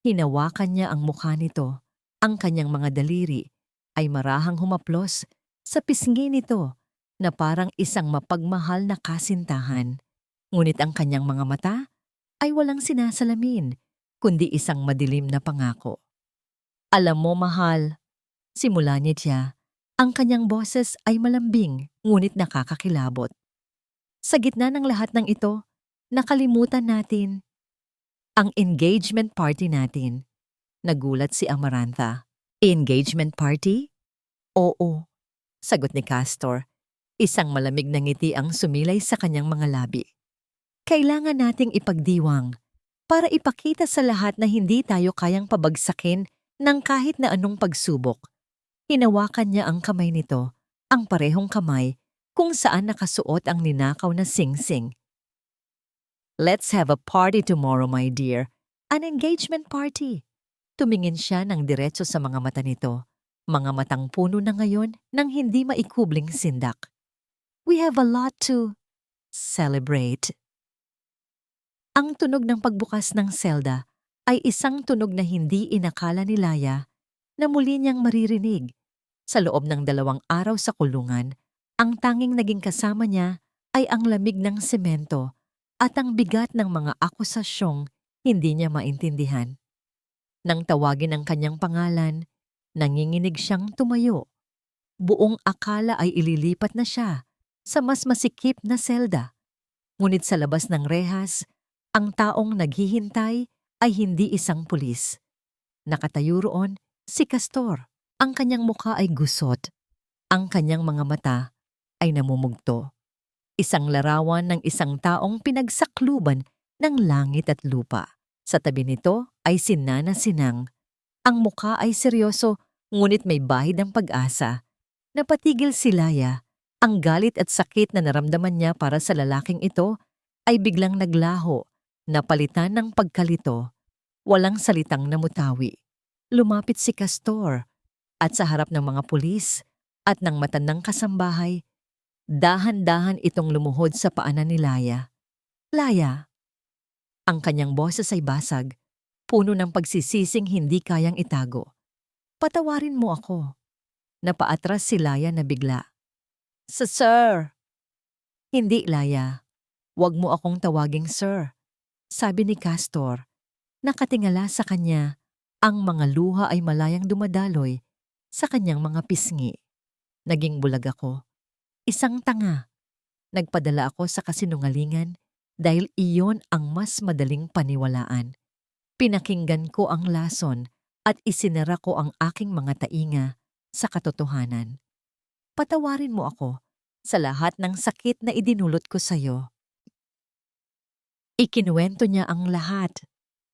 Hinawakan niya ang mukha nito. Ang kanyang mga daliri ay marahang humaplos sa pisngi nito na parang isang mapagmahal na kasintahan. Ngunit ang kanyang mga mata ay walang sinasalamin, kundi isang madilim na pangako. Alam mo, mahal, simula niya, ang kanyang boses ay malambing ngunit nakakakilabot. Sa gitna ng lahat ng ito, nakalimutan natin ang engagement party natin. Nagulat si Amarantha. Engagement party? Oo, sagot ni Castor. Isang malamig na ngiti ang sumilay sa kanyang mga labi. Kailangan nating ipagdiwang para ipakita sa lahat na hindi tayo kayang pabagsakin ng kahit na anong pagsubok. Hinawakan niya ang kamay nito, ang parehong kamay kung saan nakasuot ang ninakaw na singsing. Let's have a party tomorrow, my dear. An engagement party. Tumingin siya ng diretso sa mga mata nito, mga matang puno na ngayon ng hindi maikubling sindak. We have a lot to celebrate. Ang tunog ng pagbukas ng selda ay isang tunog na hindi inakala ni Laya na muli niyang maririnig. Sa loob ng 2 araw sa kulungan, ang tanging naging kasama niya ay ang lamig ng semento at ang bigat ng mga akusasyong hindi niya maintindihan. Nang tawagin ang kanyang pangalan, nanginginig siyang tumayo. Buong akala ay ililipat na siya sa mas masikip na selda. Ngunit sa labas ng rehas, ang taong naghihintay ay hindi isang pulis. Nakatayo roon si Castor. Ang kanyang mukha ay gusot. Ang kanyang mga mata ay namumugto. Isang larawan ng isang taong pinagsakluban ng langit at lupa. Sa tabi nito ay si Nana Sinang. Ang mukha ay seryoso ngunit may bahid ng pag-asa. Napatigil si Laya. Ang galit at sakit na naramdaman niya para sa lalaking ito ay biglang naglaho, napalitan ng pagkalito. Walang salitang namutawi. Lumapit si Castor at sa harap ng mga pulis at ng matandang kasambahay, dahan-dahan itong lumuhod sa paanan ni Laya. Laya! Ang kanyang boses ay basag, puno ng pagsisising hindi kayang itago. Patawarin mo ako. Napaatras si Laya na bigla. Sir! Hindi, Laya. Huwag mo akong tawaging sir. Sabi ni Castor. Nakatingala sa kanya, ang mga luha ay malayang dumadaloy sa kanyang mga pisngi. Naging bulag ako. Isang tanga. Nagpadala ako sa kasinungalingan dahil iyon ang mas madaling paniwalaan. Pinakinggan ko ang lason at isinara ko ang aking mga tainga sa katotohanan. Patawarin mo ako sa lahat ng sakit na idinulot ko sa iyo. Ikinuwento niya ang lahat,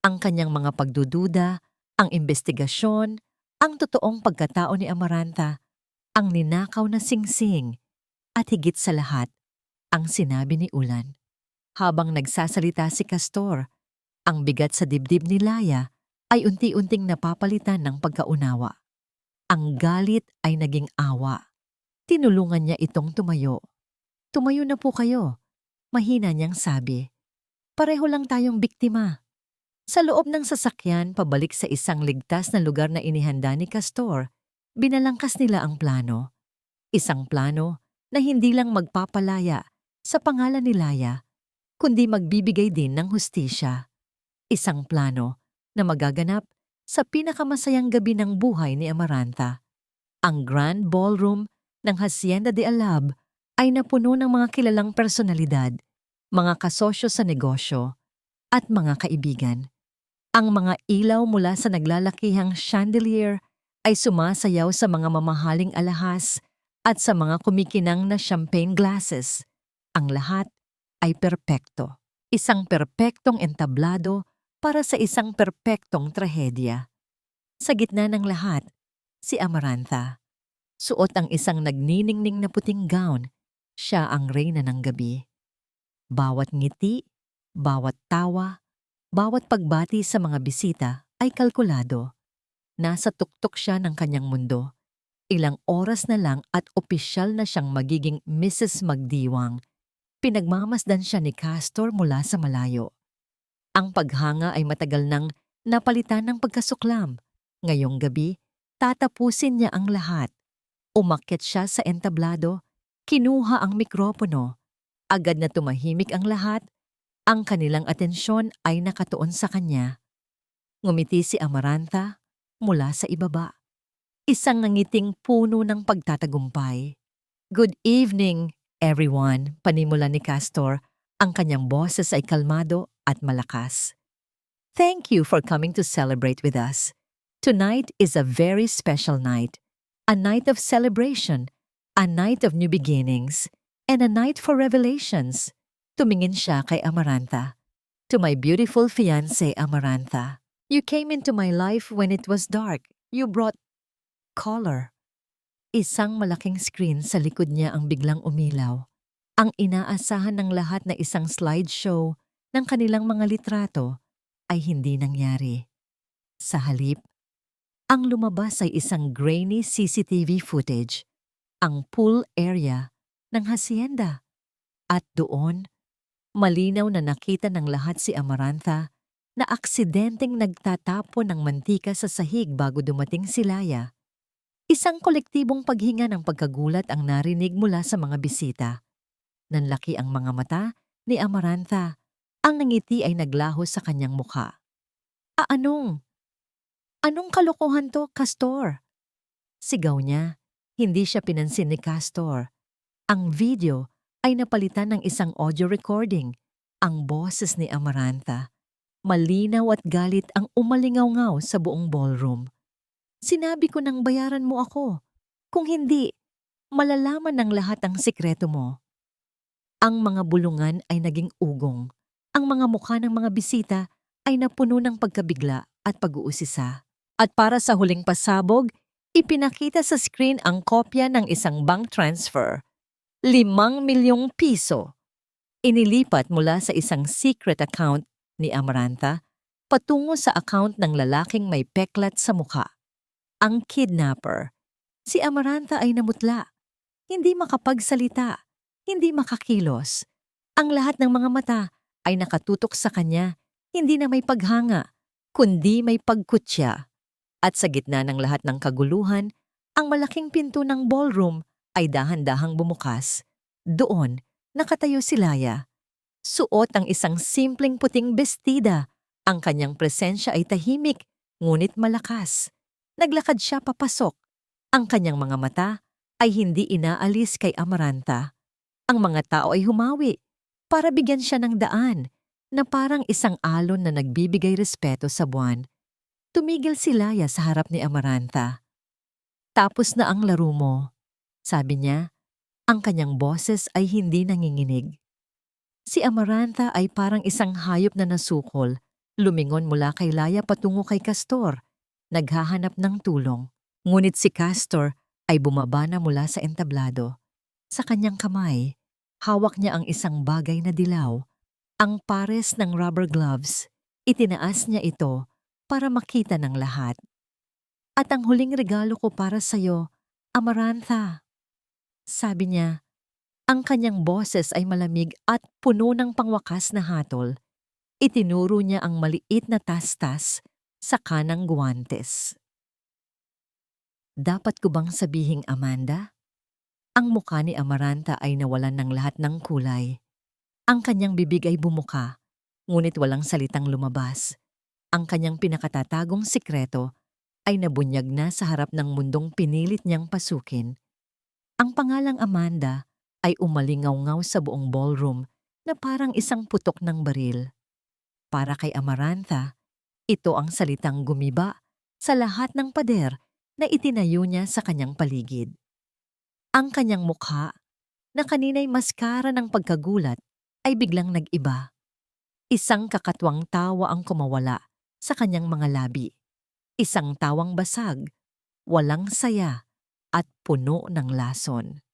ang kanyang mga pagdududa, ang investigasyon, ang totoong pagkatao ni Amarantha, ang ninakaw na singsing, at higit sa lahat, ang sinabi ni Ulan. Habang nagsasalita si Castor, ang bigat sa dibdib ni Laya ay unti-unting napapalitan ng pagkaunawa. Ang galit ay naging awa. Tinulungan niya itong tumayo. Tumayo na po kayo, mahina niyang sabi. Pareho lang tayong biktima. Sa loob ng sasakyan pabalik sa isang ligtas na lugar na inihanda ni Castor, binalangkas nila ang plano. Isang plano na hindi lang magpapalaya sa pangalan ni Laya, kundi magbibigay din ng hustisya. Isang plano na magaganap sa pinakamasayang gabi ng buhay ni Amarantha. Ang grand ballroom ng Hacienda de Alab ay napuno ng mga kilalang personalidad, mga kasosyo sa negosyo, at mga kaibigan. Ang mga ilaw mula sa naglalakihang chandelier ay sumasayaw sa mga mamahaling alahas at sa mga kumikinang na champagne glasses. Ang lahat ay perpekto. Isang perpektong entablado para sa isang perpektong trahedya. Sa gitna ng lahat, si Amarantha. Suot ang isang nagniningning na puting gown. Siya ang reyna ng gabi. Bawat ngiti, bawat tawa, bawat pagbati sa mga bisita ay kalkulado. Nasa tuktok siya ng kanyang mundo. Ilang oras na lang at opisyal na siyang magiging Mrs. Magdiwang. Pinagmamasdan siya ni Castor mula sa malayo. Ang paghanga ay matagal nang napalitan ng pagkasuklam. Ngayong gabi, tatapusin niya ang lahat. Umakyat siya sa entablado, kinuha ang mikropono. Agad na tumahimik ang lahat. Ang kanilang atensyon ay nakatuon sa kanya. Ngumiti si Amarantha mula sa ibaba. Isang nangiting puno ng pagtatagumpay. "Good evening, everyone," panimula ni Castor. Ang kanyang boses ay kalmado at malakas. "Thank you for coming to celebrate with us. Tonight is a very special night. A night of celebration, a night of new beginnings, and a night for revelations." Tumingin siya kay Amarantha. "To my beautiful fiancé, Amarantha. You came into my life when it was dark. You brought color." Isang malaking screen sa likod niya ang biglang umilaw. Ang inaasahan ng lahat na isang slideshow ng kanilang mga litrato ay hindi nangyari. Sa halip, ang lumabas ay isang grainy CCTV footage, ang pool area ng hacienda. At doon, malinaw na nakita ng lahat si Amarantha na aksidenteng nagtatapon ng mantika sa sahig bago dumating si Laya. Isang kolektibong paghinga ng pagkagulat ang narinig mula sa mga bisita. Nanlaki ang mga mata ni Amarantha. Ang ngiti ay naglaho sa kanyang mukha. Anong kalokohan to, Castor?" Sigaw niya. Hindi siya pinansin ni Castor. Ang video ay napalitan ng isang audio recording. Ang boses ni Amarantha. Malinaw at galit ang umalingaw-ngaw sa buong ballroom. "Sinabi ko nang bayaran mo ako. Kung hindi, malalaman ng lahat ang sikreto mo." Ang mga bulungan ay naging ugong. Ang mga mukha ng mga bisita ay napuno ng pagkabigla at pag-uusisa. At para sa huling pasabog, ipinakita sa screen ang kopya ng isang bank transfer. 5 milyong piso. Inilipat mula sa isang secret account ni Amarantha patungo sa account ng lalaking may peklat sa mukha. Ang kidnapper. Si Amarantha ay namutla. Hindi makapagsalita. Hindi makakilos. Ang lahat ng mga mata ay nakatutok sa kanya, hindi na may paghanga, kundi may pagkutya. At sa gitna ng lahat ng kaguluhan, ang malaking pinto ng ballroom ay dahan-dahang bumukas. Doon, nakatayo si Laya. Suot ang isang simpleng puting bestida. Ang kanyang presensya ay tahimik, ngunit malakas. Naglakad siya papasok. Ang kanyang mga mata ay hindi inaalis kay Amarantha. Ang mga tao ay humawi para bigyan siya ng daan na parang isang alon na nagbibigay respeto sa buwan. Tumigil si Laya sa harap ni Amarantha. "Tapos na ang laro mo," sabi niya. Ang kanyang boses ay hindi nanginginig. Si Amarantha ay parang isang hayop na nasukol. Lumingon mula kay Laya patungo kay Castor. Naghahanap ng tulong. Ngunit si Castor ay bumaba na mula sa entablado. Sa kanyang kamay, hawak niya ang isang bagay na dilaw. Ang pares ng rubber gloves. Itinaas niya ito para makita ng lahat. "At ang huling regalo ko para sa'yo, Amarantha," sabi niya. Ang kanyang boses ay malamig at puno ng pangwakas na hatol. Itinuro niya ang maliit na tastas sa kanang guwantes. "Dapat ko bang sabihing Amanda?" Ang mukha ni Amarantha ay nawalan ng lahat ng kulay. Ang kanyang bibig ay bumuka, ngunit walang salitang lumabas. Ang kanyang pinakatatagong sikreto ay nabunyag na sa harap ng mundong pinilit niyang pasukin. Ang pangalang Amanda ay umalingaw-ngaw sa buong ballroom na parang isang putok ng baril. Para kay Amarantha, ito ang salitang gumiba sa lahat ng pader na itinayo niya sa kanyang paligid. Ang kanyang mukha, na kanina'y maskara ng pagkagulat, ay biglang nag-iba. Isang kakatwang tawa ang kumawala sa kanyang mga labi. Isang tawang basag, walang saya, at puno ng lason.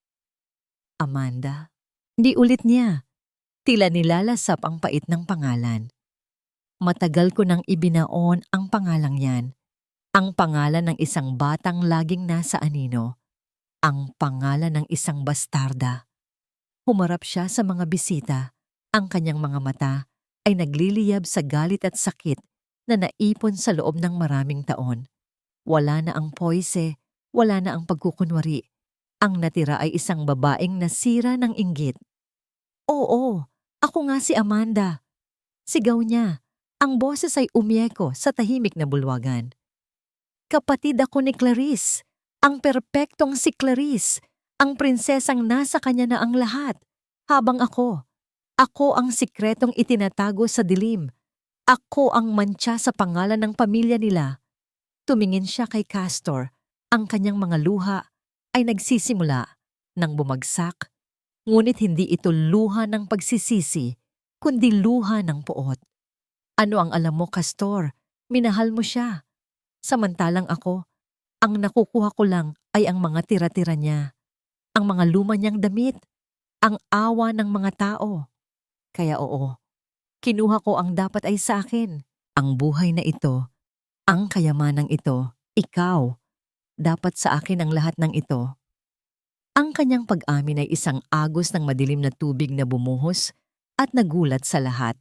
"Amanda?" Di ulit niya. Tila nilalasap ang pait ng pangalan. Matagal ko nang ibinaon ang pangalang yan. Ang pangalan ng isang batang laging nasa anino. Ang pangalan ng isang bastarda. Humarap siya sa mga bisita. Ang kanyang mga mata ay nagliliyab sa galit at sakit na naipon sa loob ng maraming taon. Wala na ang poise, wala na ang pagkukunwari. Ang natira ay isang babaeng nasira ng inggit. Oo, ako nga si Amanda. Sigaw niya. Ang boses ay umyeko sa tahimik na bulwagan. Kapatid ako ni Clarice. Ang perpektong si Clarice. Ang prinsesang nasa kanya na ang lahat. Habang ako ang sikretong itinatago sa dilim. Ako ang mantsa sa pangalan ng pamilya nila. Tumingin siya kay Castor. Ang kanyang mga luha ay nagsisimula nang bumagsak. Ngunit hindi ito luha ng pagsisisi, kundi luha ng puot. Ano ang alam mo, Castor? Minahal mo siya. Samantalang ako, ang nakukuha ko lang ay ang mga tira-tira niya. Ang mga luma niyang damit. Ang awa ng mga tao. Kaya oo, kinuha ko ang dapat ay sa akin. Ang buhay na ito, ang kayamanang ito, ikaw. Dapat sa akin ang lahat ng ito. Ang kanyang pag-amin ay isang agos ng madilim na tubig na bumuhos at nagulat sa lahat.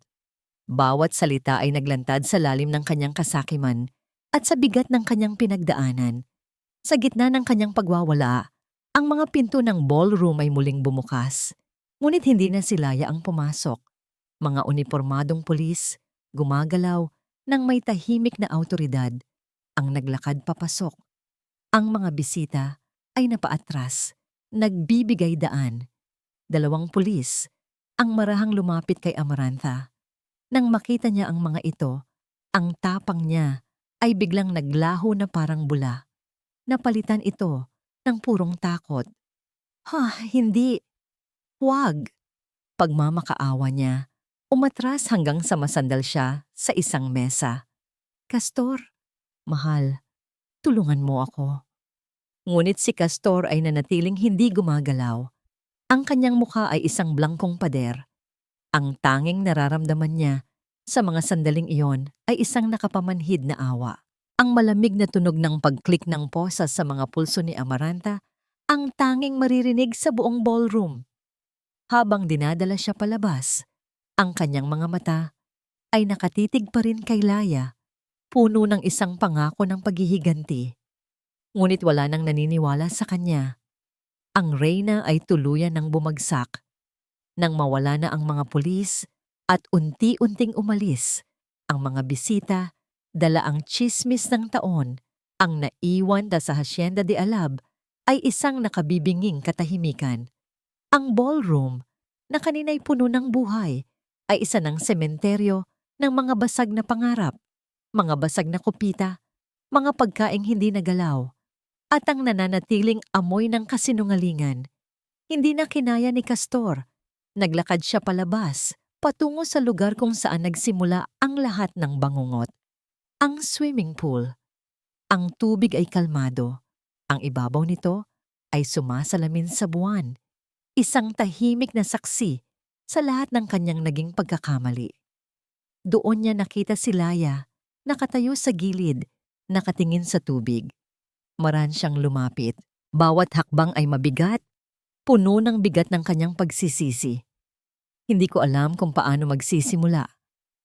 Bawat salita ay naglantad sa lalim ng kanyang kasakiman at sa bigat ng kanyang pinagdaanan. Sa gitna ng kanyang pagwawala, ang mga pinto ng ballroom ay muling bumukas. Ngunit hindi na si Laya ang pumasok. Mga unipormadong pulis, gumagalaw ng may tahimik na awtoridad, ang naglakad papasok. Ang mga bisita ay napaatras, nagbibigay daan. 2 pulis, ang marahang lumapit kay Amarantha. Nang makita niya ang mga ito, ang tapang niya ay biglang naglaho na parang bula. Napalitan ito ng purong takot. Hindi. Huwag. Pagmamakaawa niya, umatras hanggang sa masandal siya sa isang mesa. Castor, mahal, tulungan mo ako. Ngunit si Castor ay nanatiling hindi gumagalaw. Ang kanyang mukha ay isang blangkong pader. Ang tanging nararamdaman niya sa mga sandaling iyon ay isang nakapamanhid na awa. Ang malamig na tunog ng pag-click ng posas sa mga pulso ni Amarantha ang tanging maririnig sa buong ballroom. Habang dinadala siya palabas, ang kanyang mga mata ay nakatitig pa rin kay Laya, puno ng isang pangako ng paghihiganti. Ngunit wala nang naniniwala sa kanya. Ang reyna ay tuluyan ng bumagsak. Nang mawala na ang mga pulis at unti-unting umalis, ang mga bisita, dala ang tsismis ng taon, ang naiwan sa Hacienda de Alab ay isang nakabibinging katahimikan. Ang ballroom, na kanina'y puno ng buhay, ay isa ng sementeryo ng mga basag na pangarap, mga basag na kupita, mga pagkaing hindi nagalaw, at ang nananatiling amoy ng kasinungalingan. Hindi na kinaya ni Castor. Naglakad siya palabas, patungo sa lugar kung saan nagsimula ang lahat ng bangungot. Ang swimming pool. Ang tubig ay kalmado. Ang ibabaw nito ay sumasalamin sa buwan. Isang tahimik na saksi sa lahat ng kanyang naging pagkakamali. Doon niya nakita si Laya, nakatayo sa gilid, nakatingin sa tubig. Maran siyang lumapit. Bawat hakbang ay mabigat, puno ng bigat ng kanyang pagsisisi. Hindi ko alam kung paano magsisimula.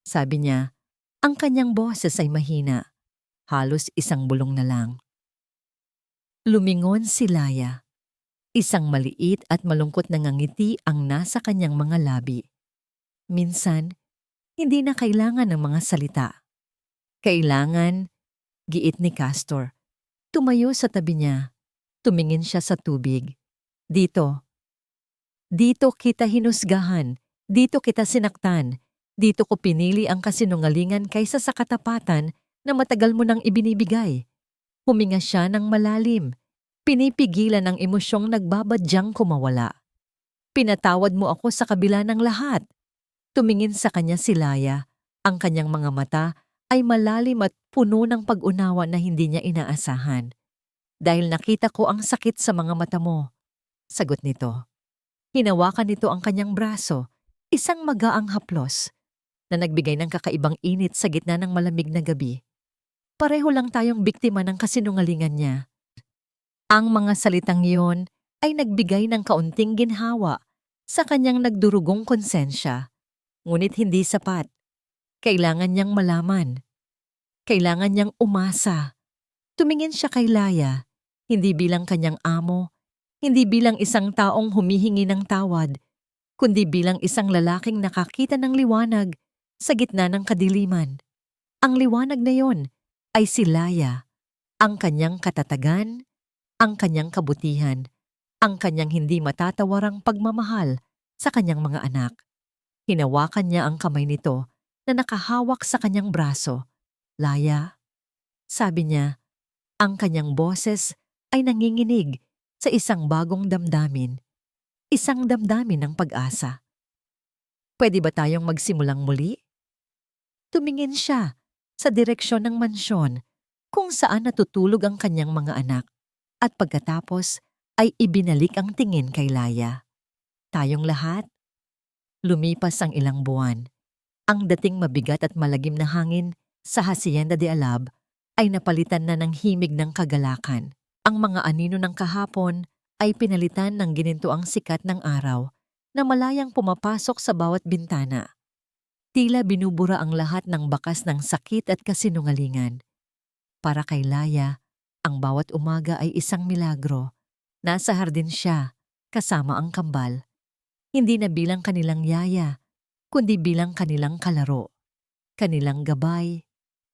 Sabi niya, ang kanyang boses ay mahina. Halos isang bulong na lang. Lumingon si Laya. Isang maliit at malungkot na ngangiti ang nasa kanyang mga labi. Minsan, hindi na kailangan ng mga salita. Kailangan, giit ni Castor. Tumayo sa tabi niya. Tumingin siya sa tubig. Dito kita hinusgahan. Dito kita sinaktan. Dito ko pinili ang kasinungalingan kaysa sa katapatan na matagal mo nang ibinibigay. Huminga siya ng malalim. Pinipigilan ang emosyong nagbabadyang kumawala. Pinatawad mo ako sa kabila ng lahat. Tumingin sa kanya si Laya. Ang kanyang mga mata ay malalim at puno ng pag-unawa na hindi niya inaasahan. Dahil nakita ko ang sakit sa mga mata mo. Sagot nito. Hinawakan nito ang kanyang braso, isang magaang haplos, na nagbigay ng kakaibang init sa gitna ng malamig na gabi. Pareho lang tayong biktima ng kasinungalingan niya. Ang mga salitang iyon ay nagbigay ng kaunting ginhawa sa kanyang nagdurugong konsensya. Ngunit hindi sapat. Kailangan niyang malaman. Kailangan niyang umasa. Tumingin siya kay Laya, hindi bilang kanyang amo, hindi bilang isang taong humihingi ng tawad, kundi bilang isang lalaking nakakita ng liwanag sa gitna ng kadiliman. Ang liwanag na yon ay si Laya, ang kanyang katatagan, ang kanyang kabutihan, ang kanyang hindi matatawarang pagmamahal sa kanyang mga anak. Hinawakan niya ang kamay nito na nakahawak sa kanyang braso. Laya, sabi niya, ang kanyang boses ay nanginginig sa isang bagong damdamin, isang damdamin ng pag-asa. Pwede ba tayong magsimulang muli? Tumingin siya sa direksyon ng mansyon kung saan natutulog ang kanyang mga anak at pagkatapos ay ibinalik ang tingin kay Laya. Tayong lahat? Lumipas ang ilang buwan. Ang dating mabigat at malagim na hangin sa Hacienda de Alab ay napalitan na ng himig ng kagalakan. Ang mga anino ng kahapon ay pinalitan ng ginintuang sikat ng araw na malayang pumapasok sa bawat bintana. Tila binubura ang lahat ng bakas ng sakit at kasinungalingan. Para kay Laya, ang bawat umaga ay isang milagro. Nasa hardin siya, kasama ang kambal. Hindi na bilang kanilang yaya, kundi bilang kanilang kalaro, kanilang gabay,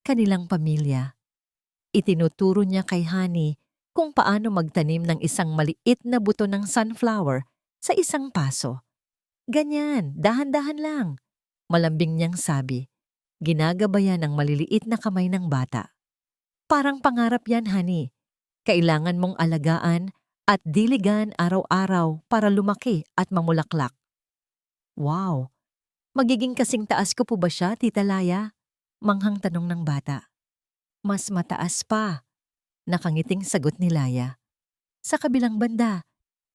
kanilang pamilya. Itinuturo niya kay Honey kung paano magtanim ng isang maliit na buto ng sunflower sa isang paso. Ganyan, dahan-dahan lang. Malambing niyang sabi, ginagabayan ng maliliit na kamay ng bata. Parang pangarap yan, Honey. Kailangan mong alagaan at diligan araw-araw para lumaki at mamulaklak. Wow! Magiging kasing taas ko po ba siya, Tita Laya? Manghang tanong ng bata. Mas mataas pa, nakangiting sagot ni Laya. Sa kabilang banda,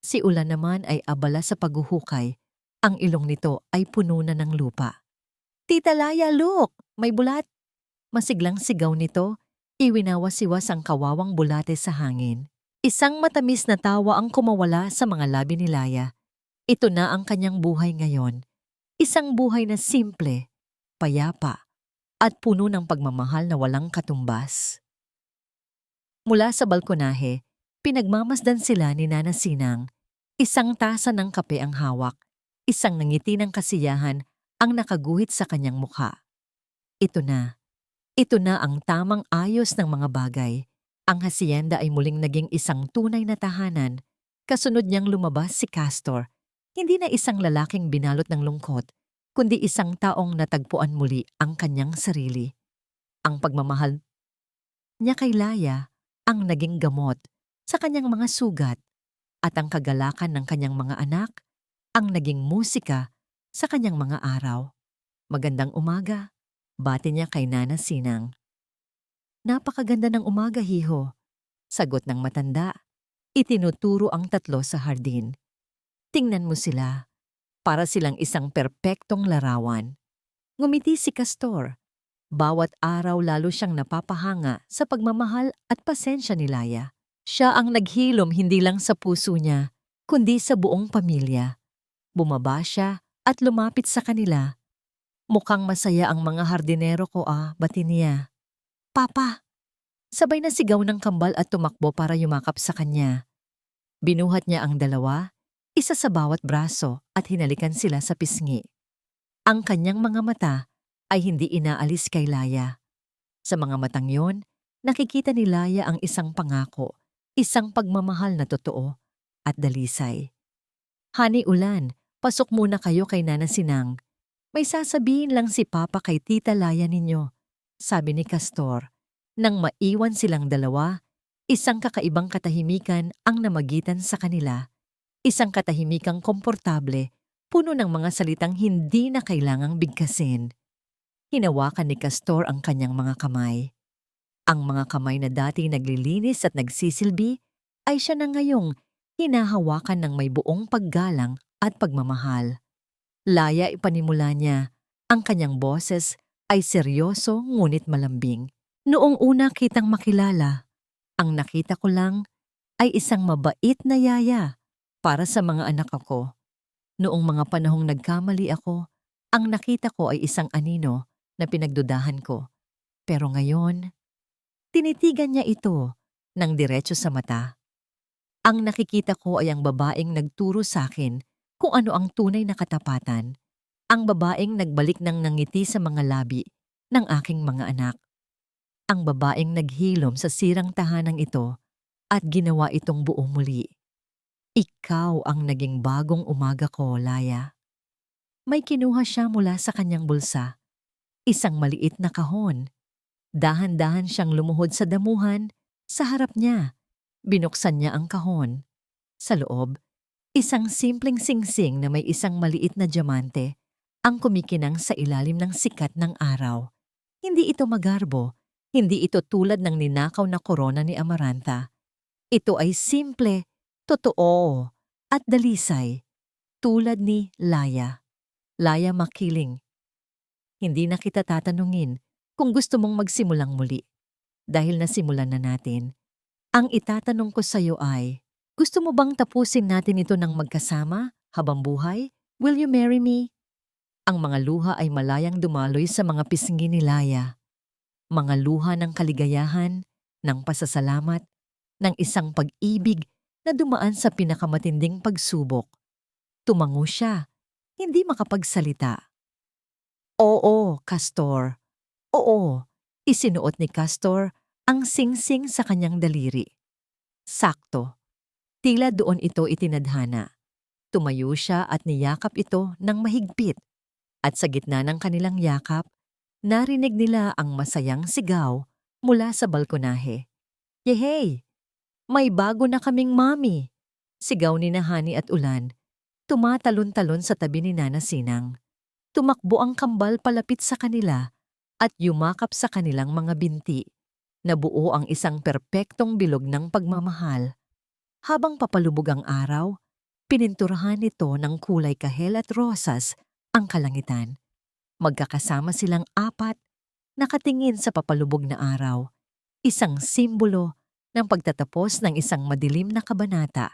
si Ulan naman ay abala sa paghuhukay. Ang ilong nito ay puno na ng lupa. Tita Laya, look! May bulat! Masiglang sigaw nito, iwinawas-iwas ang kawawang bulate sa hangin. Isang matamis na tawa ang kumawala sa mga labi ni Laya. Ito na ang kanyang buhay ngayon. Isang buhay na simple, payapa, at puno ng pagmamahal na walang katumbas. Mula sa balkonahe, pinagmamasdan sila ni Nana Sinang. Isang tasa ng kape ang hawak, isang ngiti ng kasiyahan ang nakaguhit sa kanyang mukha. Ito na ang tamang ayos ng mga bagay. Ang hacienda ay muling naging isang tunay na tahanan. Kasunod niyang lumabas si Castor, hindi na isang lalaking binalot ng lungkot, kundi isang taong natagpuan muli ang kanyang sarili. Ang pagmamahal niya kay Laya ang naging gamot sa kanyang mga sugat at ang kagalakan ng kanyang mga anak ang naging musika sa kanyang mga araw. Magandang umaga, bati niya kay Nana Sinang. Napakaganda ng umaga, hiho, sagot ng matanda. Itinuturo ang tatlo sa hardin. Tingnan mo sila, para silang isang perpektong larawan. Ngumiti si Castor. Bawat araw lalo siyang napapahanga sa pagmamahal at pasensya ni Laya. Siya ang naghilom hindi lang sa puso niya, kundi sa buong pamilya. Bumaba siya at lumapit sa kanila. Mukhang masaya ang mga hardinero ko bati niya. Papa! Sabay na sigaw ng kambal at tumakbo para yumakap sa kanya. Binuhat niya ang dalawa, isa sa bawat braso at hinalikan sila sa pisngi. Ang kanyang mga mata ay hindi inaalis kay Laya. Sa mga matang yon, nakikita ni Laya ang isang pangako, isang pagmamahal na totoo at dalisay. Honey, Ulan, pasok muna kayo kay Nana Sinang. May sasabihin lang si Papa kay Tita Laya ninyo, sabi ni Castor. Nang maiwan silang dalawa, isang kakaibang katahimikan ang namagitan sa kanila. Isang katahimikang komportable, puno ng mga salitang hindi na kailangang bigkasin. Hinawakan ni Castor ang kanyang mga kamay. Ang mga kamay na dati naglilinis at nagsisilbi ay siya na ngayong hinahawakan ng may buong paggalang at pagmamahal. Laya ipanimula niya, ang kanyang boses ay seryoso ngunit malambing. Noong una kitang makilala, ang nakita ko lang ay isang mabait na yaya para sa mga anak ko. Noong mga panahong nagkamali ako, ang nakita ko ay isang anino na pinagdudahan ko. Pero ngayon, tinitigan niya ito ng diretso sa mata. Ang nakikita ko ay ang babaeng nagturo sa akin kung ano ang tunay na katapatan. Ang babaeng nagbalik ng nangiti sa mga labi ng aking mga anak. Ang babaeng naghilom sa sirang tahanang ito at ginawa itong buo muli. Ikaw ang naging bagong umaga ko, Laya. May kinuha siya mula sa kanyang bulsa. Isang maliit na kahon. Dahan-dahan siyang lumuhod sa damuhan. Sa harap niya, binuksan niya ang kahon. Sa loob, isang simpleng singsing na may isang maliit na diamante ang kumikinang sa ilalim ng sikat ng araw. Hindi ito magarbo. Hindi ito tulad ng ninakaw na korona ni Amaranta. Ito ay simple, totoo, at dalisay. Tulad ni Laya. Laya Makiling. Hindi na kita tatanungin kung gusto mong magsimulang muli. Dahil nasimulan na natin. Ang itatanong ko sa'yo ay, gusto mo bang tapusin natin ito ng magkasama habang buhay? Will you marry me? Ang mga luha ay malayang dumaloy sa mga pisngi ni Laya. Mga luha ng kaligayahan, ng pasasalamat, ng isang pag-ibig na dumaan sa pinakamatinding pagsubok. Tumango siya, hindi makapagsalita. Oo, Castor. Oo, isinuot ni Castor ang singsing sa kanyang daliri. Sakto. Tila doon ito itinadhana. Tumayo siya at niyakap ito ng mahigpit. At sa gitna ng kanilang yakap, narinig nila ang masayang sigaw mula sa balkonahe. Yehey! May bago na kaming mami! Sigaw ni Hani at Ulan. Tumatalon-talon sa tabi ni Nana Sinang. Tumakbo ang kambal palapit sa kanila at yumakap sa kanilang mga binti. Nabuo ang isang perpektong bilog ng pagmamahal. Habang papalubog ang araw, pininturahan nito ng kulay kahel at rosas ang kalangitan. Magkakasama silang apat, nakatingin sa papalubog na araw. Isang simbolo ng pagtatapos ng isang madilim na kabanata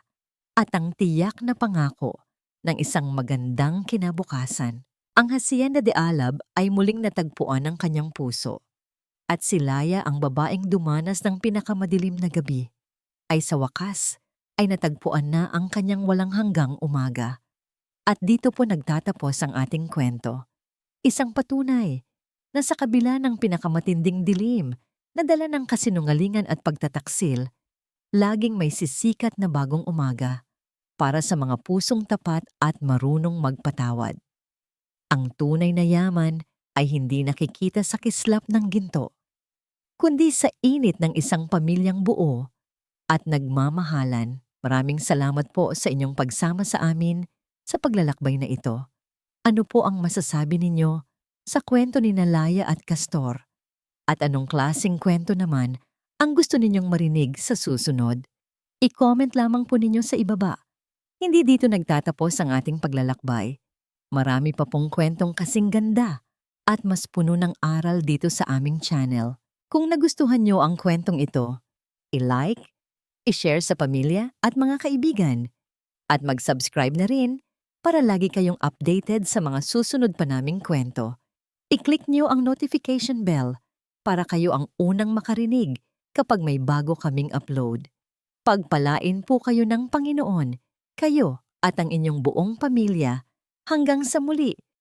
at ang tiyak na pangako ng isang magandang kinabukasan. Ang Hacienda de Alab ay muling natagpuan ng kanyang puso. At si Laya, ang babaeng dumanas ng pinakamadilim na gabi, ay sa wakas ay natagpuan na ang kanyang walang hanggang umaga. At dito po nagtatapos ang ating kwento. Isang patunay na sa kabila ng pinakamatinding dilim na dala ng kasinungalingan at pagtataksil, laging may sisikat na bagong umaga para sa mga pusong tapat at marunong magpatawad. Ang tunay na yaman ay hindi nakikita sa kislap ng ginto, kundi sa init ng isang pamilyang buo at nagmamahalan. Maraming salamat po sa inyong pagsama sa amin sa paglalakbay na ito. Ano po ang masasabi ninyo sa kwento ni Laya at Castor? At anong klaseng kwento naman ang gusto ninyong marinig sa susunod? I-comment lamang po ninyo sa ibaba. Hindi dito nagtatapos ang ating paglalakbay. Marami pa pong kwentong kasing ganda at mas puno ng aral dito sa aming channel. Kung nagustuhan nyo ang kwentong ito, i-like, i-share sa pamilya at mga kaibigan, at mag-subscribe na rin para lagi kayong updated sa mga susunod pa naming kwento. I-click nyo ang notification bell para kayo ang unang makarinig kapag may bago kaming upload. Pagpalain po kayo ng Panginoon, kayo at ang inyong buong pamilya. Hanggang sa muli,